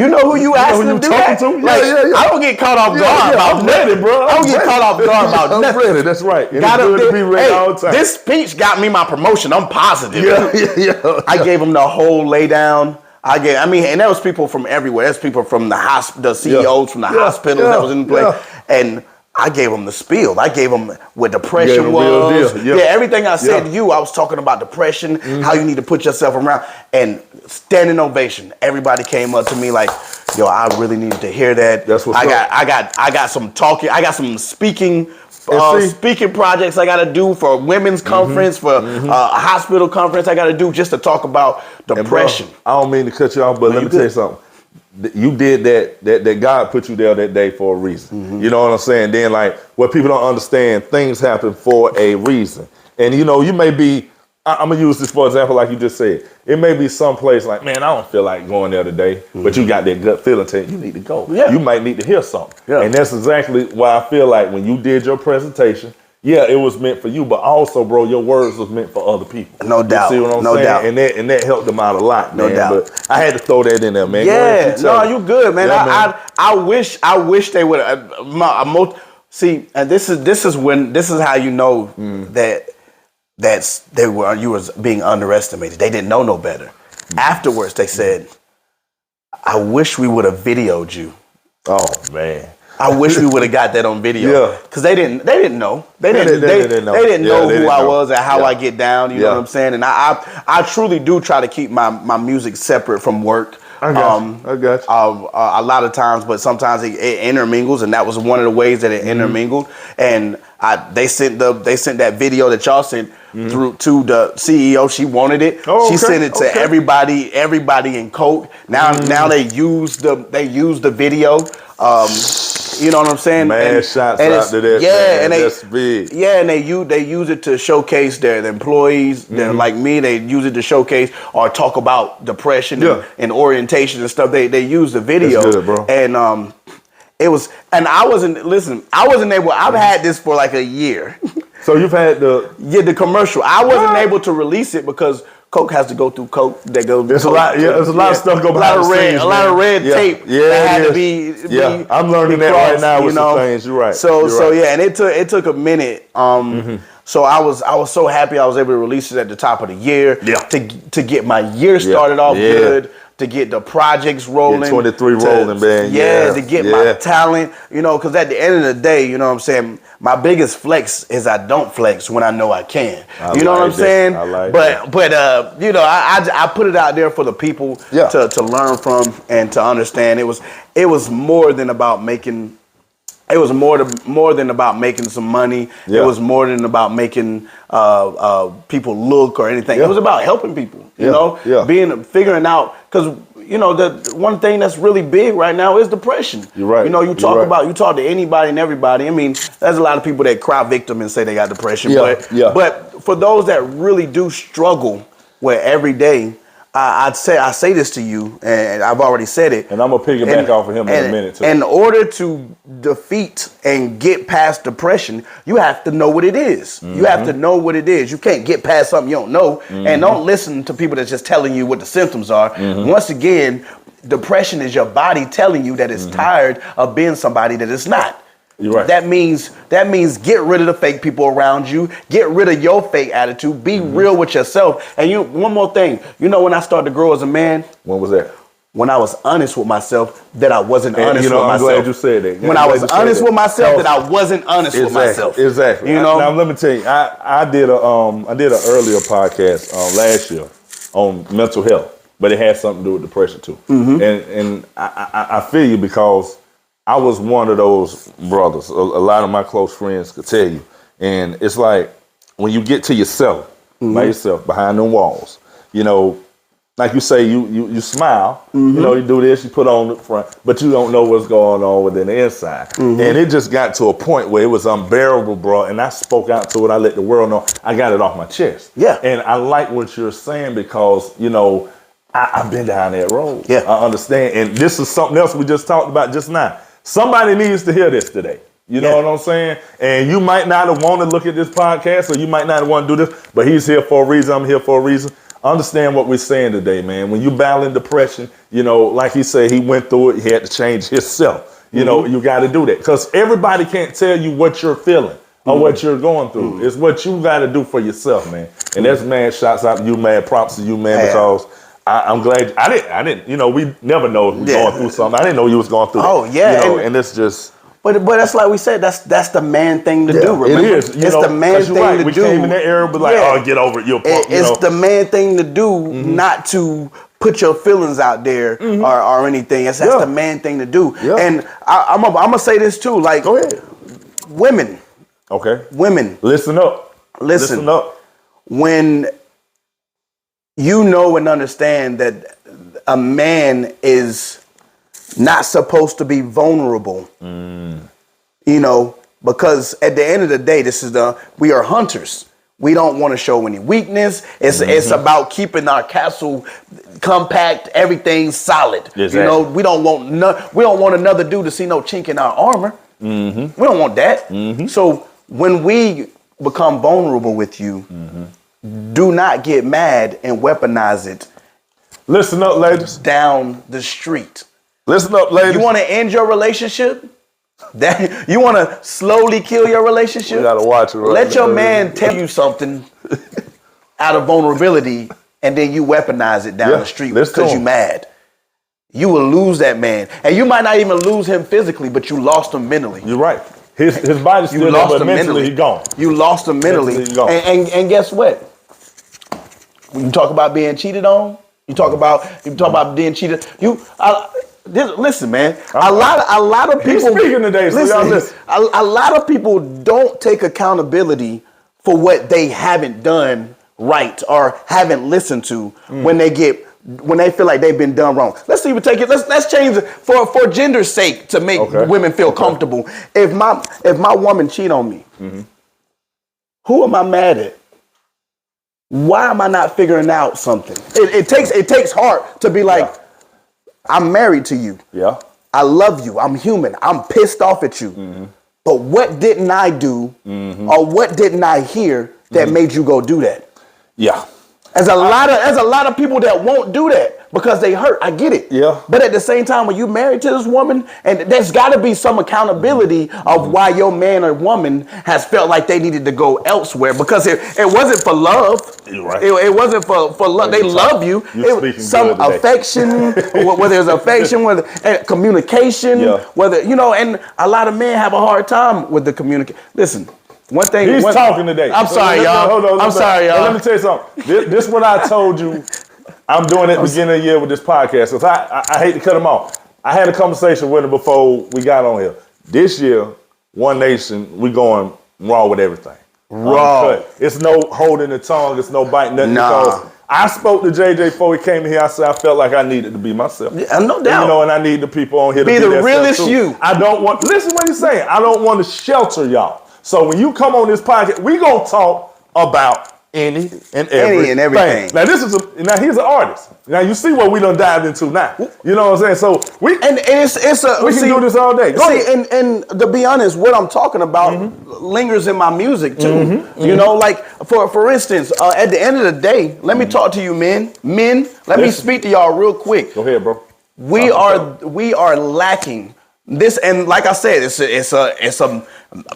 know who you asking to do that? Like, I don't get caught off guard. I'm ready, bro. I don't get caught off guard about nothing. I'm ready. That's right. Got up there. Be ready all the time. This speech got me my promotion. I'm positive. Yeah. I gave him the whole lay down. I mean, and there was people from everywhere. There's people from the the CEOs from the hospitals that was in the place. And I gave them the spiel. I gave them what depression was. Yeah, everything I said to you, I was talking about depression, how you need to put yourself around. And standing ovation. Everybody came up to me like, yo, I really needed to hear that. That's what's up. I got some talking. I got some speaking projects I got to do for a women's conference, for a hospital conference I got to do just to talk about depression. Bro, I don't mean to cut you off, but let me tell you something. You did that God put you there that day for a reason. You know what I'm saying? Then like what people don't understand, things happen for a reason. And you know, you may be, I'm gonna use this for example, like you just said. It may be someplace like, man, I don't feel like going there today, but you got that gut feeling telling you need to go. Yeah. You might need to hear something. Yeah. And that's exactly why I feel like when you did your presentation, yeah, it was meant for you, but also, bro, your words was meant for other people. No doubt. You see what I'm saying? Doubt. And that helped them out a lot, man. No doubt. But I had to throw that in there, man. Yeah, no, you good, man. Yeah, I wish they would have. See, and this is how you know that you was being underestimated. They didn't know no better. Afterwards, they said, "I wish we would have videoed you." Oh man. I wish we would have got that on video, because they didn't know. They didn't know who I was and how I get down. You know what I'm saying? And I truly do try to keep my music separate from work. I got you. A lot of times, but sometimes it intermingles, and that was one of the ways that it intermingled. And they sent that video that y'all sent through to the CEO. She wanted it. Oh, she sent it to everybody in Coke. Now they use the video. You know what I'm saying? Man, shots out to that. Yeah, man, that's big. Yeah, and they use it to showcase their employees. They're like me. They use it to showcase or talk about depression and orientation and stuff. They use the video. That's good, bro. And it was. And I wasn't able. I've had this for like a year. So you've had the commercial. I wasn't able to release it because Coke has to go through Coke. That goes. There's a lot. Yeah, there's a lot of stuff go behind the scenes. A lot of red tape. Yeah, that had to be. Yeah, I'm learning that right now with some things. You're right. So yeah, and it took a minute. So I was so happy I was able to release it at the top of the year. Yeah. To get my year started off good. To get the projects rolling. Get 23 rolling, man. Yeah, to get my talent. You know, because at the end of the day, you know what I'm saying, my biggest flex is I don't flex when I know I can. You know what I'm saying? I like but you know, I put it out there for the people to learn from and to understand. It was more than about making. It was more than about making some money. Yeah. It was more than about making people look or anything. It was about helping people. You know, figuring out, because you know the one thing that's really big right now is depression. You're right. You know, you talk to anybody and everybody. I mean, there's a lot of people that cry victim and say they got depression. But for those that really do struggle with every day, I say this to you, and I've already said it. And I'm gonna piggyback off of him in a minute too. In order to defeat and get past depression, you have to know what it is. You have to know what it is. You can't get past something you don't know, and don't listen to people that's just telling you what the symptoms are. Once again, depression is your body telling you that it's tired of being somebody that it's not. You're right. That means get rid of the fake people around you. Get rid of your fake attitude. Be real with yourself. And one more thing. You know when I started to grow as a man? When was that? When I was honest with myself that I wasn't honest with myself. I'm glad you said that. When I was honest with myself that I wasn't honest with myself. Exactly. You know. Now let me tell you, I did an earlier podcast last year on mental health, but it had something to do with depression too. And I feel you, because I was one of those brothers. A lot of my close friends could tell you. And it's like when you get to yourself, by yourself, behind them walls, you know, like you say, you smile, you know, you do this, you put on the front, but you don't know what's going on within the inside. And it just got to a point where it was unbearable, bro. And I spoke out to it. I let the world know I got it off my chest. Yeah. And I like what you're saying, because, you know, I've been down that road. Yeah. I understand. And this is something else we just talked about just now. Somebody needs to hear this today. You know what I'm saying? And you might not have want to look at this podcast, or you might not want to do this, but he's here for a reason. I'm here for a reason. Understand what we're saying today, man. When you battling depression, you know, like he said, he went through it. He had to change himself. You know, you got to do that, because everybody can't tell you what you're feeling or what you're going through. It's what you got to do for yourself, man. And that's, man, shouts out to you, man. Props to you, man, because I'm glad I didn't. You know, we never know if we're going through something. I didn't know you was going through. Oh that. yeah, you know, and it's just. But that's like we said. That's the man thing to do. Remember? It is. It's the man thing to do. We came in that era, but like, oh, get over it. You're It's the man thing to do, not to put your feelings out there or anything. That's the man thing to do. Yeah. And I'm gonna say this too. Like, go ahead. Women. Okay. Women. Listen up. Listen up. When you know and understand that a man is not supposed to be vulnerable, you know, because at the end of the day, we are hunters. We don't want to show any weakness. It's about keeping our castle compact, everything solid. Exactly. You know, we don't want another dude to see no chink in our armor. We don't want that. So when we become vulnerable with you, do not get mad and weaponize it. Listen up, ladies. Down the street. Listen up, ladies. You want to end your relationship? You want to slowly kill your relationship? You gotta watch it. Right? Let your man tell you something out of vulnerability, and then you weaponize it down the street because you mad. You will lose that man, and you might not even lose him physically, but you lost him mentally. You're right. His body's still there, but mentally he's gone. You lost him mentally. And guess what? When you talk about being cheated on, you talk about being cheated. Listen, man. A lot of people. He's speaking today, so y'all listen. A lot of people don't take accountability for what they haven't done right or haven't listened to when they feel like they've been done wrong. Let's even take it. Let's change it for gender's sake to make women feel comfortable. If my woman cheat on me, who am I mad at? Why am I not figuring out something? It takes heart to be like, I'm married to you. Yeah. I love you. I'm human. I'm pissed off at you. But what didn't I do or what didn't I hear that made you go do that? Yeah. There's a lot of people that won't do that because they hurt. I get it. Yeah. But at the same time, when you married to this woman, and there's got to be some accountability of why your man or woman has felt like they needed to go elsewhere, because it wasn't for love. You're right. It wasn't for love. They love you. It was some affection, whether it's affection, whether communication, whether, you know, and a lot of men have a hard time with the communication. Listen. One thing he's talking today. I'm sorry, y'all. Hold on. I'm sorry, y'all. Let me tell you something. This is what I told you. I'm doing at the beginning of the year with this podcast, because I hate to cut him off. I had a conversation with him before we got on here. This year, One Nation, we going raw with everything. Raw. It's no holding the tongue. It's no biting nothing. Because I spoke to JJ before he came here. I said I felt like I needed to be myself. Yeah, no doubt. You know, and I need the people on here to be the realest you. I don't want. Listen what he's saying. I don't want to shelter y'all. So when you come on this podcast, we gonna talk about any and everything. Now he's an artist. Now you see what we done dived into now. You know what I'm saying? So we can do this all day. And to be honest, what I'm talking about lingers in my music too. You know, like for instance, at the end of the day, let me talk to you, men. Let me speak to y'all real quick. Go ahead, bro. We are lacking this, and like I said, it's a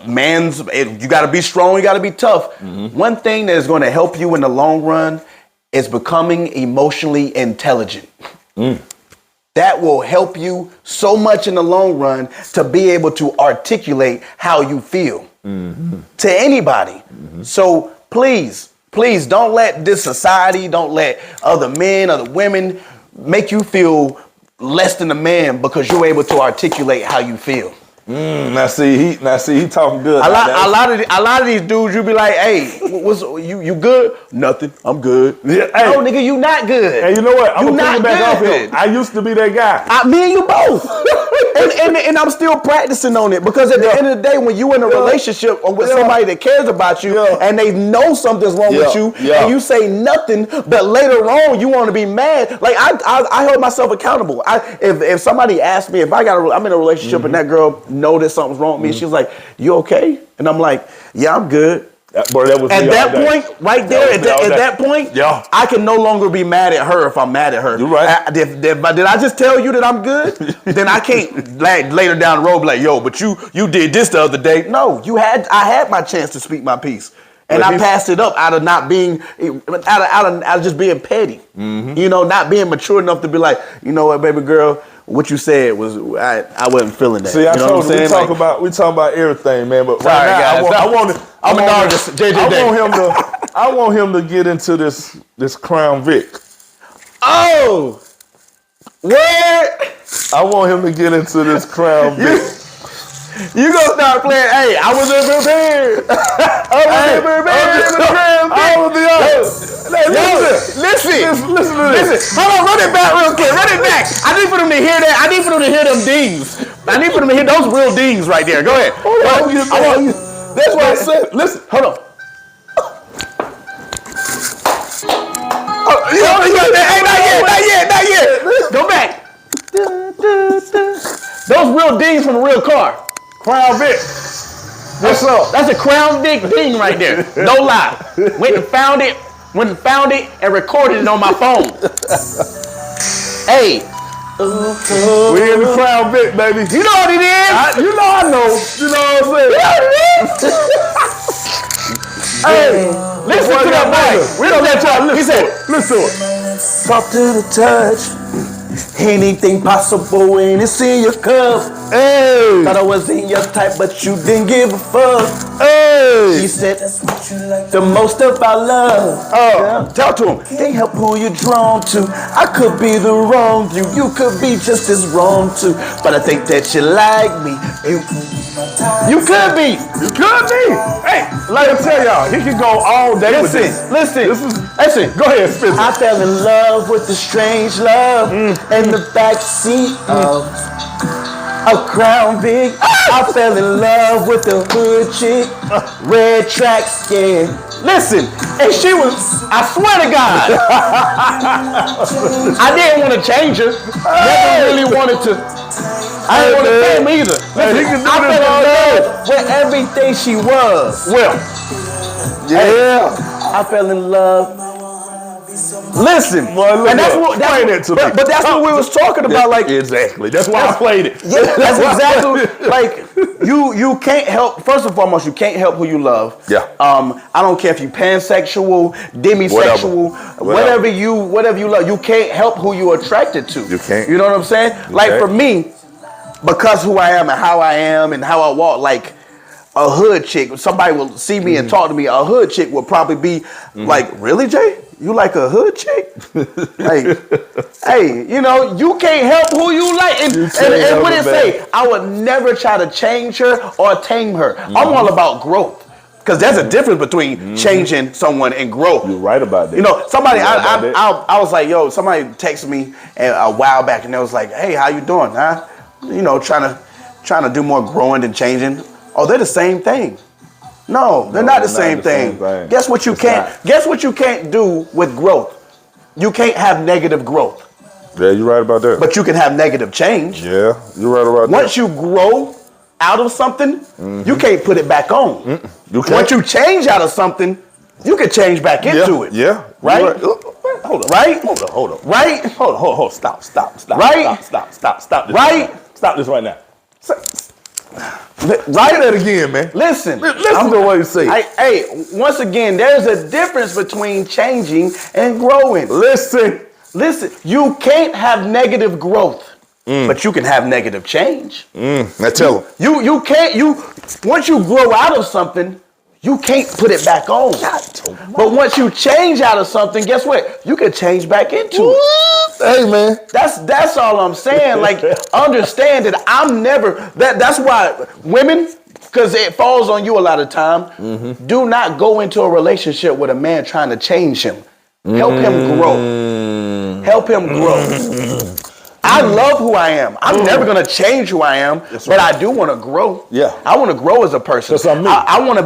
man's. You got to be strong. You got to be tough. One thing that is going to help you in the long run is becoming emotionally intelligent. That will help you so much in the long run to be able to articulate how you feel to anybody. So please don't let this society, don't let other men, other women make you feel less than a man because you're able to articulate how you feel. Now see, he talking good. A lot of these dudes, you be like, hey, what's you good? Nothing. I'm good. Yeah, hey. No, nigga, you not good. And you know what? I'm gonna bring it back off here. I used to be that guy. Me and you both. and I'm still practicing on it, because at the end of the day, when you in a relationship or with somebody that cares about you and they know something's wrong with you, and you say nothing, but later on you want to be mad. Like I hold myself accountable. If somebody asks me if I'm in a relationship and that girl know that something's wrong with me, she's like, "You okay?" And I'm like, "Yeah, I'm good." Bro, that was at that point, right there. At that point, I can no longer be mad at her if I'm mad at her. You're right. Did I just tell you that I'm good? Then I can't later down the road be like, "Yo, but you did this the other day." No, I had my chance to speak my piece. And I passed it up out of not being, out of just being petty. You know, not being mature enough to be like, you know what, baby girl, what you said was, I wasn't feeling that. See, I you know told what I'm you, saying? we talk about everything, man. But Sorry, right now, guys. I'm an artist, JJ DAE. I want him to get into this Crown Vic. Oh, what? I want him to get into this Crown Vic. You gonna start playing? Hey, I was prepared. I was prepared. Listen to this. Hold on, run it back real quick. Run it back. I need for them to hear that. I need for them to hear them dings. I need for them to hear those real dings right there. Go ahead. That's what I said. Listen, hold on. You got that? Hey, not yet. Go back. Those real dings from a real car. Crown Vic. What's up? That's a Crown Vic ding right there. No lie. Went and found it and recorded it on my phone. Hey. We in the Crown Vic, baby. You know what it is? You know I know. You know what I'm saying? You know what it is? Hey, listen to that mic. We don't let y'all listen. Listen to it. Soft to the touch. Anything possible when it's in your cup. Hey. Thought I was in your type, but you didn't give a fuck. Hey. She said that's what you like the most about love. Oh, talk to him. Can't help who you're drawn to. I could be the wrong you. You could be just as wrong too. But I think that you like me. You could be. You could be. Hey, let me tell y'all, he can go all day with this. Listen. Go ahead, spit it. I fell in love with the strange love in the backseat of a Crown Vic. I fell in love with the hood chick, red tracks, yeah. Listen, and she was, I swear to God, I didn't want to change her. Never really wanted to. I didn't want to pay him either. Listen, I fell in love with everything she was. Well, yeah. I fell in love. Listen, and that's what but that's what we was talking about. Like exactly. That's why I played it. Yeah, that's exactly like you can't help. First and foremost, you can't help who you love. Yeah. I don't care if you pansexual, demisexual, whatever you love. You can't help who you're attracted to. You can't. You know what I'm saying? Like for me, because who I am and how I walk, like a hood chick, somebody will see me and talk to me. A hood chick will probably be like, "Really, Jay? You like a hood chick?" Like, hey, you know, you can't help who you like. And what it say? I would never try to change her or tame her. I'm all about growth. Because there's a difference between changing someone and growth. You're right about that. You know, somebody, I was like, yo, somebody texted me a while back and they was like, hey, how you doing, huh? You know, trying to do more growing than changing. Oh, they're the same thing. No, they're not the same thing. Guess what you can't do with growth? You can't have negative growth. Yeah, you're right about that. But you can have negative change. Yeah, you're right about that. Once you grow out of something, you can't put it back on. You can't. Once you change out of something, you can change back into it. Yeah. Right? Hold on. Right? Hold on. Right? Hold on. Stop. Right? Stop this. Right? Stop this right now. Right? Say that again, man. Listen to what you say. Hey, once again, there's a difference between changing and growing. Listen, you can't have negative growth, but you can have negative change. Now tell them. You can't, once you grow out of something, you can't put it back on. But once you change out of something, guess what? You can change back into it. Hey, man. That's all I'm saying. Like, understand that I'm never, that's why women, because it falls on you a lot of time, do not go into a relationship with a man trying to change him. Help him grow. Help him grow. I love who I am. I'm never gonna change who I am, but I do want to grow. Yeah, I want to grow as a person. I want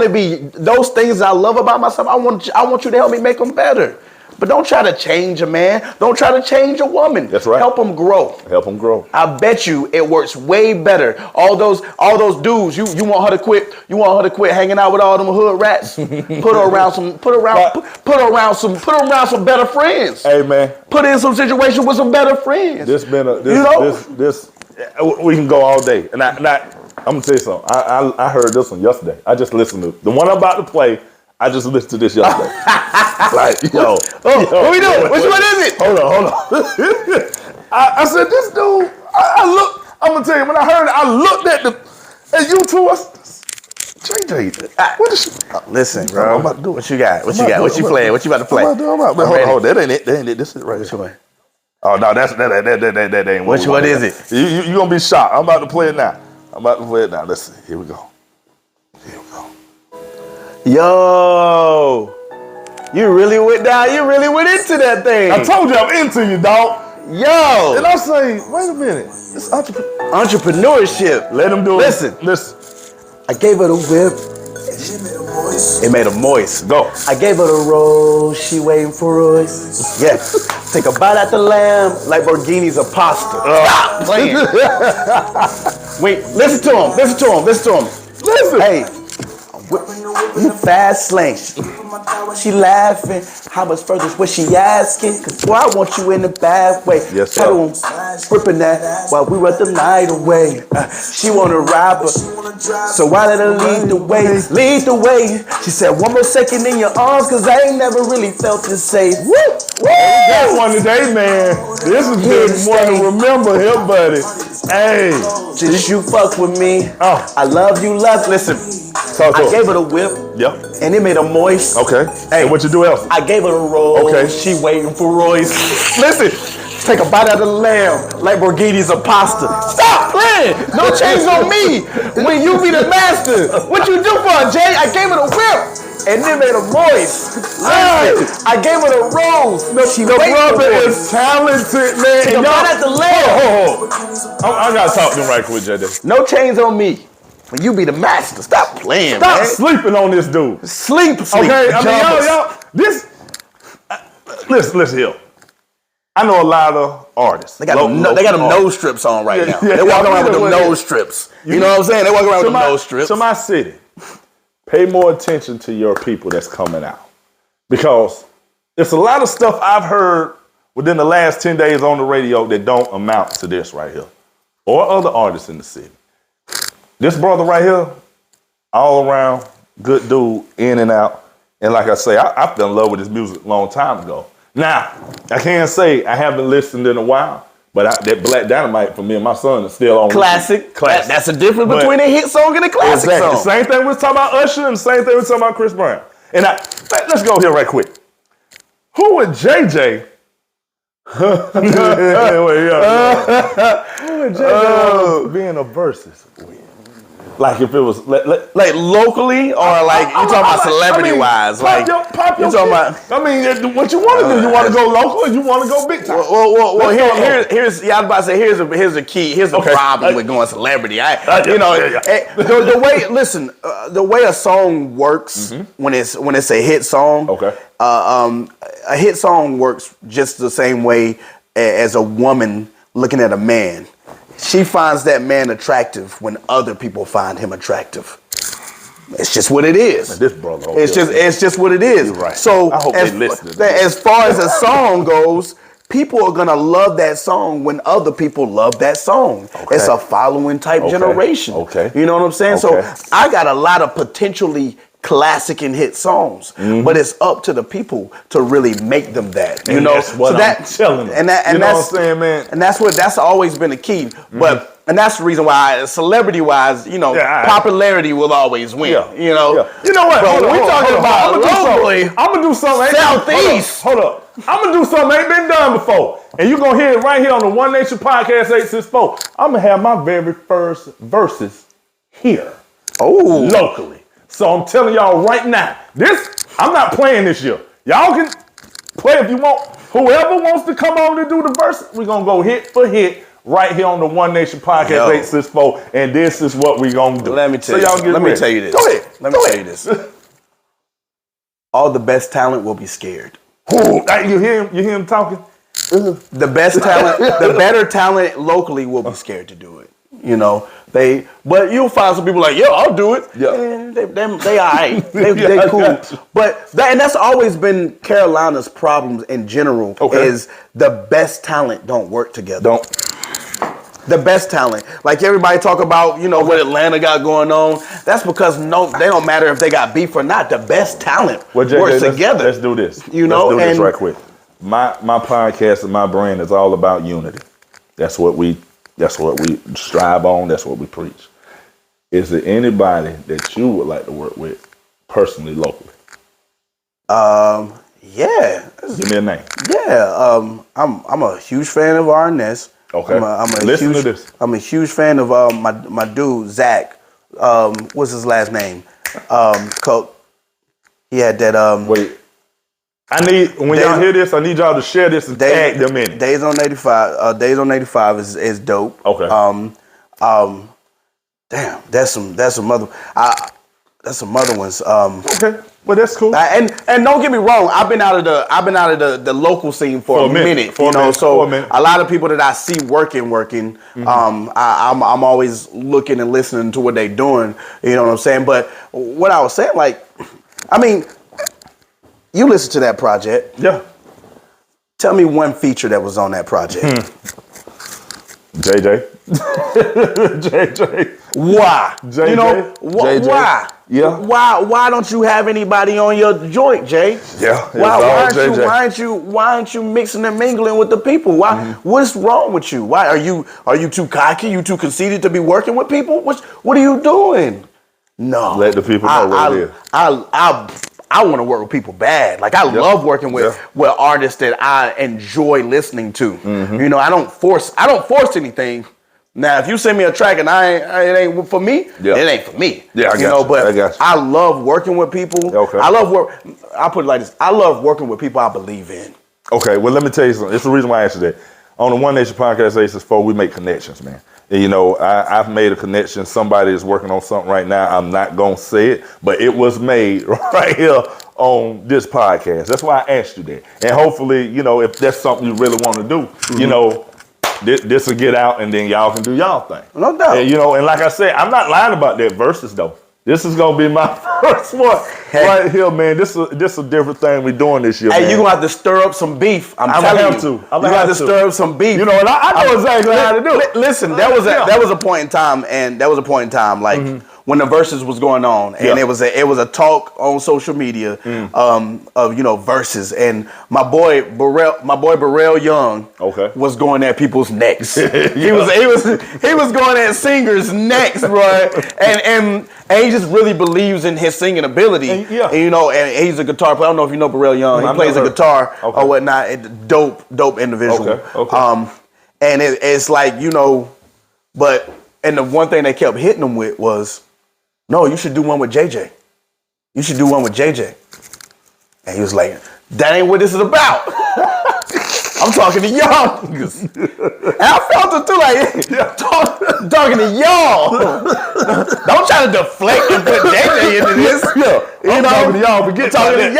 to be those things I love about myself. I want you to help me make them better. But don't try to change a man. Don't try to change a woman. That's right. Help them grow. Help them grow. I bet you it works way better. All those dudes, you want her to quit. You want her to quit hanging out with all them hood rats. Put her around some better friends. Hey, man. Put her in some situation with some better friends. We can go all day. And I'm gonna tell you something. I heard this one yesterday. I just listened to it. The one I'm about to play. I just listened to this yesterday. Like, what we doing? Which one is it? Hold on. I said, this dude, I'm gonna tell you, when I heard it, I looked at you two. JJ, what is she? Listen, bro. I'm about to do it. What you got? What you got? What you playing? What you about to play? Hold on, that ain't it. That ain't it. This is right. Which one? Oh no, that ain't. Which one is it? You gonna be shocked. I'm about to play it now. Let's see. Here we go. Yo, you really went down. You really went into that thing. I told you I'm into you, dog. Yo. And I say, wait a minute. It's entrepreneurship. Let him do it. Listen. I gave her the whip. It made her moist. Go. I gave her the rose. She waiting for us. Yes. Take a bite at the lamb like Borghini's a pasta. Stop playing. Wait, listen to him. Listen. Hey, you fast lane. She laughing. How much further is what she asking? Cause boy, I want you in the bad way. Yes, sir. Gripping that while we run the night away. She wanna ride, but so why let her lead the way? Lead the way. She said, one more second in your arms, cause I ain't never really felt this safe. Woo! Woo! That one today, man. This is good one to remember here, buddy. Hey. Just you fuck with me. Oh. I love you, love. Listen, I gave her the whip. Yep. And it made her moist. Okay. Hey, and what you do else? I gave her the roll. Okay. She waiting for Royce. Listen, take a bite out of the lamb like Borghini's a pasta. Stop playing. No change on me when you be the master. What you do for her, Jay? I gave her the whip. And then made her moist. Listen, I gave her the rose. The brother is talented, man. Take a bite at the lamb. I gotta talk to him right quick, JJ. No chains on me. When you be the master, stop playing, Stop man. sleeping on this dude. Sleep. Okay, I mean, y'all, this. Listen here. I know a lot of artists. They got them nose strips on right now. They walk around with them nose strips. You know what I'm saying? They walk around with them nose strips. To my city, pay more attention to your people that's coming out. Because there's a lot of stuff I've heard within the last 10 days on the radio that don't amount to this right here. Or other artists in the city. This brother right here, all around, good dude, in and out. And like I say, I fell in love with his music a long time ago. Now, I can't say I haven't listened in a while, but that Black Dynamite for me and my son is still on. Classic. That's the difference between a hit song and a classic song. The same thing we was talking about Usher and the same thing we was talking about Chris Brown. And let's go here right quick. Who would JJ who would JJ be in a versus with? Like if it was like locally or like you talking about celebrity wise? Pop your you talking about? I mean, what you want to do? You want to go local or you want to go big time? Well, here's I was about to say here's the key. Here's the problem with going celebrity. The way the way a song works when it's a hit song. Okay. A hit song works just the same way as a woman looking at a man. She finds that man attractive when other people find him attractive. It's just what it is. This brother. It's just what it is. You're right. So I hope they listen. As far as a song goes, people are gonna love that song when other people love that song. Okay. It's a following type generation. Okay. You know what I'm saying? Okay. So I got a lot of potentially classic and hit songs, but it's up to the people to really make them that. You know, that's what I'm telling them. And that's what I'm saying, man. And that's always been a key. But that's the reason why, celebrity wise, popularity will always win. Yeah. You know. You know what? But we talking about locally. I'm gonna do something. Southeast. Hold up. I'm gonna do something ain't been done before, and you're gonna hear it right here on the One Nation Podcast 864. I'm gonna have my very first verses here, locally. So I'm telling y'all right now, I'm not playing this year. Y'all can play if you want. Whoever wants to come on and do the verse, we're going to go hit for hit right here on the One Nation Podcast 864, and this is what we're going to do. Let me tell you. Let me tell you this. Go ahead. Let me tell you this. All the best talent will be scared. Ooh, you hear him talking? The best talent, the better talent locally will be scared to do it. You know, but you'll find some people like, yo, I'll do it. Yeah. And they all right. They cool. But that's always been Carolina's problems in general is the best talent don't work together. The best talent. Like everybody talk about, you know, what Atlanta got going on. That's because they don't matter if they got beef or not. The best talent Well, JJ, works together. Let's do this. You know, let's do this right quick. My podcast and my brand is all about unity. That's what we strive on. That's what we preach. Is there anybody that you would like to work with personally, locally? Yeah. Give me a name. Yeah. I'm a huge fan of RNS. Okay. Listen to this. I'm a huge fan of my dude Zach. What's his last name? He had that. Wait. When y'all hear this, I need y'all to share this and tag them in it. Days on 85. Days on 85 is dope. Okay. Damn, that's some other ones. Okay. Well, that's cool. And don't get me wrong, I've been out of the local scene for a minute. So a lot of people that I see working. Mm-hmm. I'm always looking and listening to what they're doing. You know what I'm saying? But what I was saying, like, I mean, you listen to that project. Yeah. Tell me one feature that was on that project. JJ. JJ. Why? JJ. You know JJ. Why? Yeah. Why don't you have anybody on your joint, Jay? Yeah. Why aren't you mixing and mingling with the people? Why? Mm-hmm. What's wrong with you? Why are you too cocky? You too conceited to be working with people? What are you doing? No. Let the people know what it is. I want to work with people bad. Like I love working with artists that I enjoy listening to. Mm-hmm. You know, I don't force anything. Now, if you send me a track and it ain't for me, it ain't for me. Yeah, I got you. But I love working with people. Okay. I put it like this. I love working with people I believe in. Okay, well, let me tell you something. It's the reason why I asked you that. On the One Nation Podcast Aces 4, we make connections, man. And, you know, I've made a connection. Somebody is working on something right now. I'm not going to say it, but it was made right here on this podcast. That's why I asked you that. And hopefully, you know, if that's something you really want to do, you know, this will get out and then y'all can do y'all thing. No doubt. And, you know, and like I said, I'm not lying about that verses, though. This is going to be my first one right here, man. This is a different thing we're doing this year, man. You're going to have to stir up some beef. I'm telling you. You're going to have to stir up some beef. You know, and I know exactly how to do it. Listen, that was a point in time, like, when the verses was going on, and it was a talk on social media of, you know, verses, and my boy Burrell Young was going at people's necks. He was going at singers' necks, bro, and he just really believes in his singing ability. And, you know, and he's a guitar player. I don't know if you know Burrell Young. He plays a guitar or whatnot. Dope individual. And it's like, you know, and the one thing they kept hitting him with was, no, you should do one with JJ. You should do one with JJ. And he was like, that ain't what this is about. I'm talking to y'all niggas. And I felt it too, like, talking to y'all. Don't try to deflect and put JJ into this. I'm talking to y'all. I'm talking to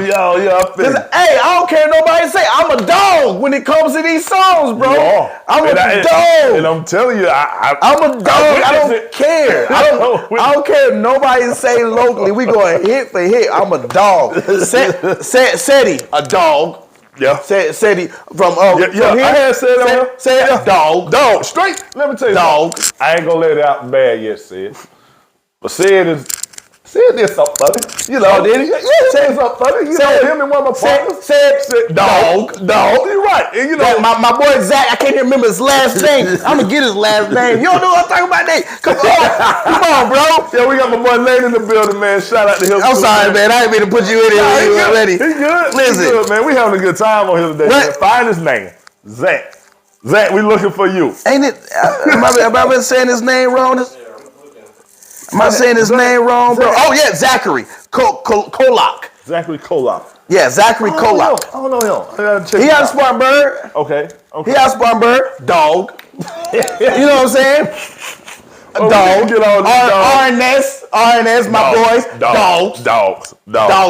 y'all. Hey, I don't care what nobody say. I'm a dog when it comes to these songs, bro. I'm a dog. And I'm telling you, I'm a dog. I don't care. I don't care if nobody say locally. We going hit for hit. I'm a dog. Seti, a dog. Yeah. Said he from here. I had said dog. Straight. Let me tell you dog. Something. I ain't gonna let it out bad yet, said. But said did something funny. You know, did he? Yeah, said something funny. You know, him and one of my partners. Said dog. You're right. And you know, my boy Zach, I can't even remember his last name. I'm gonna get his last name. You don't know what I'm talking about, Nate. Come on, bro. Yeah, we got my boy Lane in the building, man. Shout out to him. I'm sorry, man. I ain't mean to put you in here already. He good. Listen, he good, man. We having a good time on here today. Man. Find his name, Zach. Zach, we looking for you. Ain't it? Am I been saying his name wrong? Am I saying his name wrong, bro? Oh yeah, Zachary Kolak. Zachary Kolak. Yeah, Zachary Kolak. I don't know him. He out of Spartanburg. Okay. He out of Spartanburg. Dog. You know what I'm saying? Dog. RNS, my boys. Dogs.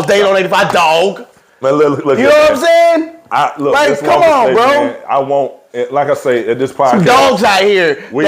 They don't 85. Dog. Man, look, you know what I'm saying? Look, come on, bro. Man, I won't. Like I say, at this podcast, some dogs out here we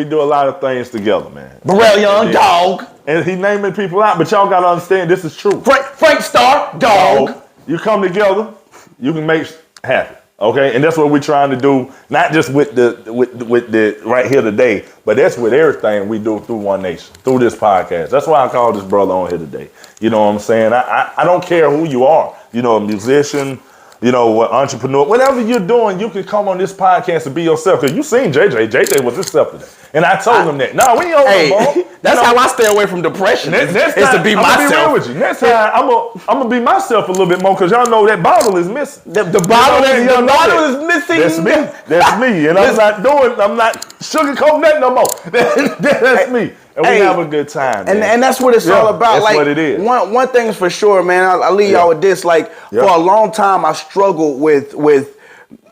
do a lot of things together, man. Burrell Young, dog. And he naming people out, but y'all gotta understand this is true. Frank Starr, dog. You come together, you can make happen. Okay, and that's what we're trying to do, not just with the right here today, but that's with everything we do through One Nation, through this podcast. That's why I call this brother on here today. You know what I'm saying? I don't care who you are, you know, a musician, you know, an entrepreneur, whatever you're doing, you can come on this podcast and be yourself. Because you seen JJ. JJ was himself today. And I told him that. No, we ain't on no more. That's how I stay away from depression. Next is time, to be I'm myself. gonna be real with you. Next time, I'm gonna be myself a little bit more because y'all know that bottle is missing. The bottle is missing. That's me. That's me. And I'm not sugarcoating that no more. That's me. And we have a good time. And that's what it's all about. That's like, what it is. One thing is for sure, man. I'll leave y'all with this. Like, for a long time, I struggled with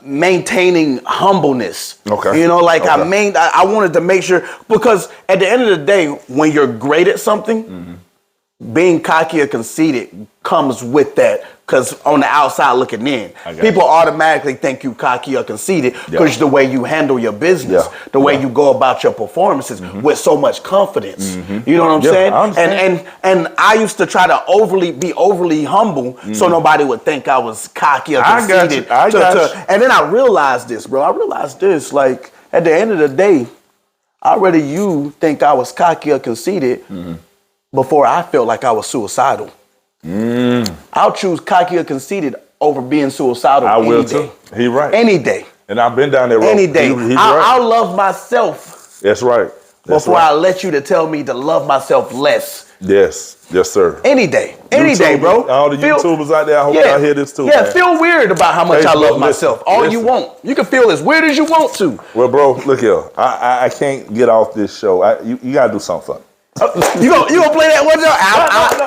maintaining humbleness. Okay. You know, like I wanted to make sure, because at the end of the day, when you're great at something, being cocky or conceited comes with that. Because on the outside looking in, people automatically think you cocky or conceited because the way you handle your business, the way you go about your performances with so much confidence. You know what I'm saying? I understand. And I used to try to be overly humble so nobody would think I was cocky or conceited. I got you. And then I realized this, bro. I realized this, like, at the end of the day, I'd rather you think I was cocky or conceited before I felt like I was suicidal. I'll choose cocky or conceited over being suicidal. I will too. He right. Any day. And I've been down that road. Any day. He's right. I'll love myself. That's right. Before I let you to tell me to love myself less. Yes. Yes, sir. Any day. Any day, bro. All the YouTubers out there, I hope y'all hear this too. Yeah, man. feel weird about how much I love myself. All you want. You can feel as weird as you want to. Well, bro, look here. I can't get off this show. You gotta do something for me. You gonna play that one?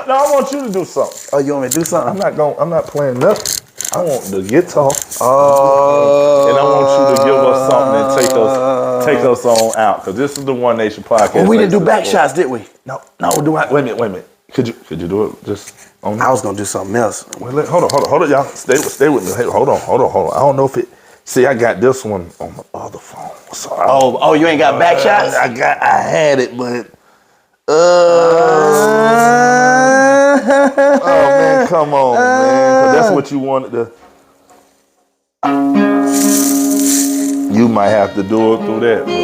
No, I want you to do something. Oh, you want me to do something? I'm not playing nothing. I want the guitar. Oh. And I want you to give us something and take us on out. Because this is the One Nation podcast. Well, we didn't do back shots, did we? No, wait a minute. Could you do it just on I was gonna do something else. Well, hold on, y'all. Stay with me. Hey, hold on. I don't know if it. See, I got this one on the other phone. So you ain't got back shots? I had it, but oh man, come on, man. 'Cause that's what you wanted to. You might have to do it through that, bro.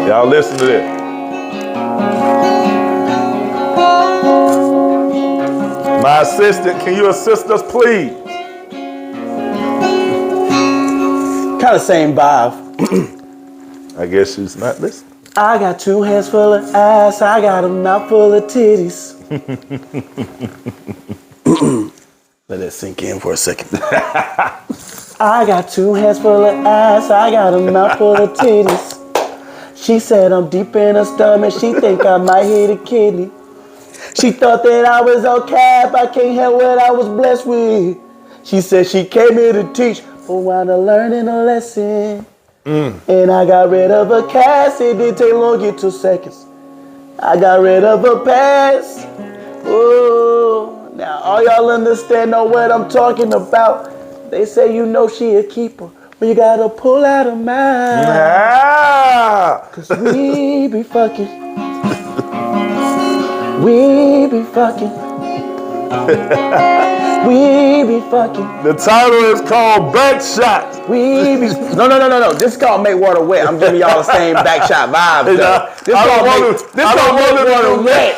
Y'all listen to this. My assistant, can you assist us, please? Kind of same vibe. I guess she's not listening. I got 2 hands full of ass. I got a mouth full of titties. Let that sink in for a second. I got 2 hands full of ass. I got a mouth full of titties. She said I'm deep in her stomach. She think I might hit a kidney. She thought that I was on cap. I can't help what I was blessed with. She said she came here to teach, but wound up learning a lesson. And I got rid of her cast. It didn't take long, it took seconds. I got rid of her past. Oh, now all y'all understand know what I'm talking about. They say you know she a keeper, but you gotta pull out her mind. Cause we be fucking. We be fucking. We be fucking. The title is called Back Shots. We be no. This is called Make Water Wet. I'm giving y'all the same back shot vibes. This is called Make Water Wet.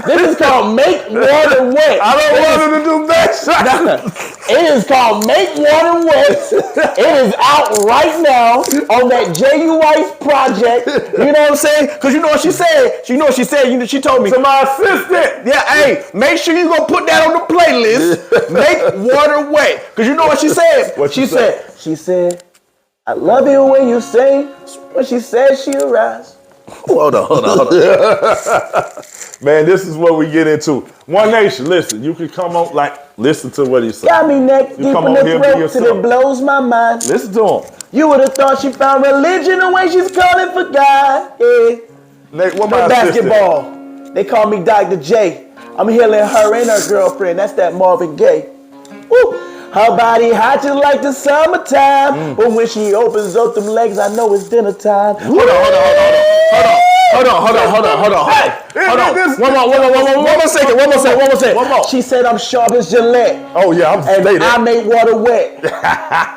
This is called Make Water Wet. I don't want her to do back shots. It is called Make Water Wet. It is out right now on that JUICE project. You know what I'm saying? Because you know what she said? She told me. To my assistant. Yeah, hey, make sure you go put that on the playlist. Make Water Wet. Because you know what she said? She said, I love it when you sing. When she said she'll rise. Hold on. Man, this is what we get into. One Nation, listen, you can come on, listen to what he said. Got me neck deep in the throat till it blows my mind. Listen to him. You would have thought she found religion the way she's calling for God. Yeah. Nate, what my basketball. They call me Dr. J. I'm healing her and her girlfriend. That's that Marvin Gaye. Woo. Her body hot just like the summertime. But when she opens up them legs, I know it's dinner time. Hold on. Hold on. One more second. One more. She said I'm sharp as Gillette. Oh yeah, I'm And stated. I make water wet.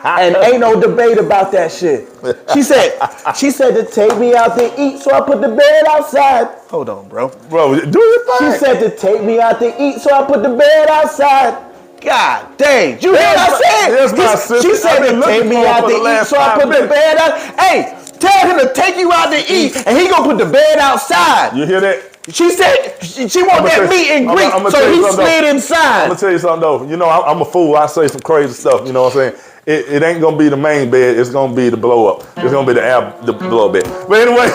And ain't no debate about that shit. She said to take me out to eat, so I put the bed outside. Hold on, bro. Bro, do your thing. She said to take me out to eat, so I put the bed outside. God dang. You hear what I said? Yes, my sister. She said I've been to take looking me for out for to the eat, last so I 5 put the minutes. bed out. Hey, tell him to take you out to eat, and he gonna put the bed outside. You hear that? She said she want that meet and greet, I'ma so tell you he something, slid though. inside. I'm gonna tell you something though. You know, I'm a fool. I say some crazy stuff. You know what I'm saying? It ain't gonna be the main bed. It's gonna be the blow up. It's gonna be the blow up bed. But anyway,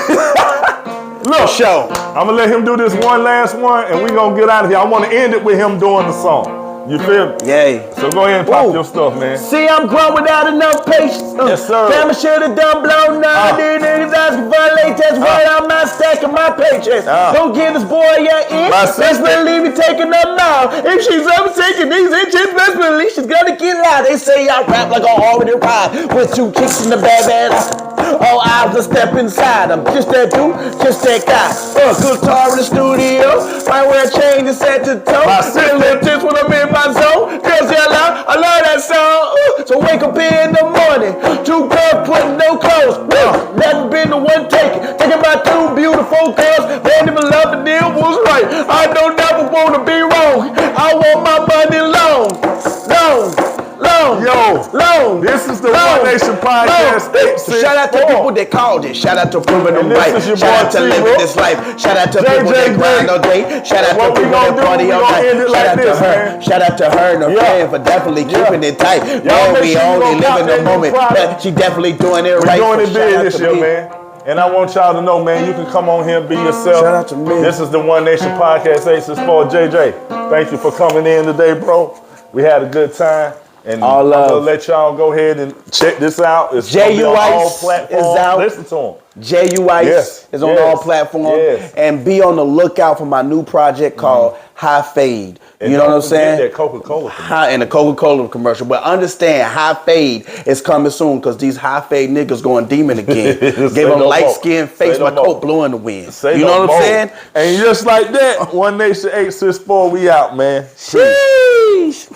look, Show. I'm gonna let him do this one last one, and we gonna get out of here. I want to end it with him doing the song. You feel me? Yay. So go ahead and pop Ooh. your stuff, man. See, I'm grown without enough patience. Yes, sir. Damn, I should have done blown now. These niggas asking for latex. Why I'm not stacking my paychecks? Don't give this boy your inch. My Best sister. believe me taking them now. If she's ever taking these inches, best believe she's gonna get loud. They say I rap like I already ride with 2 kicks in the bad. All eyes will step inside. I'm just that dude, just that guy. Guitar in the studio. Might wear a chain and set to toe. My sister. Just when I'm in my zone. Girls yell out, I love that song. So wake up in the morning. 2 girls putting no clothes. Never been the one taking my 2 beautiful girls. They never love the deal was right. I don't never want to be wrong. I want my money long. Long. This is the One Nation Podcast. 864. Shout out to people that called it. Shout out to proving them this right. is your Shout out boy to living T-Rook. this life. Shout out to people JJ that grind DAE. all day. Shout out to What we people gonna that do, party we all gonna night. end it Shout like out to this, her. man. Shout out to her and her Yeah. friend for definitely keeping it tight. Y'all Man, make we sure you only go cop live in that the new moment. product. But she definitely doing it We're right. doing So it shout big out this to year, me. man. And I want y'all to know, man, you can come on here and be yourself. Shout out to me. This is the One Nation Podcast 864 JJ. Thank you for coming in today, bro. We had a good time. And All I'm love. gonna let y'all go ahead and check this out. It's J.U. gonna be on all Ice platforms. is out. Listen to him. JU Ice Yes, is on yes, all platforms. yes. And be on the lookout for my new project called High Fade. And You know don't what I'm forget saying? that Coca-Cola commercial. High and the Coca-Cola commercial. But understand, High Fade is coming soon because these High Fade niggas going demon again. Say Gave them no light more. skin Say face, no my more. coat blowing the wind. Say You no know what more. I'm saying? And just like that, One Nation 864, we out, man. Sheesh.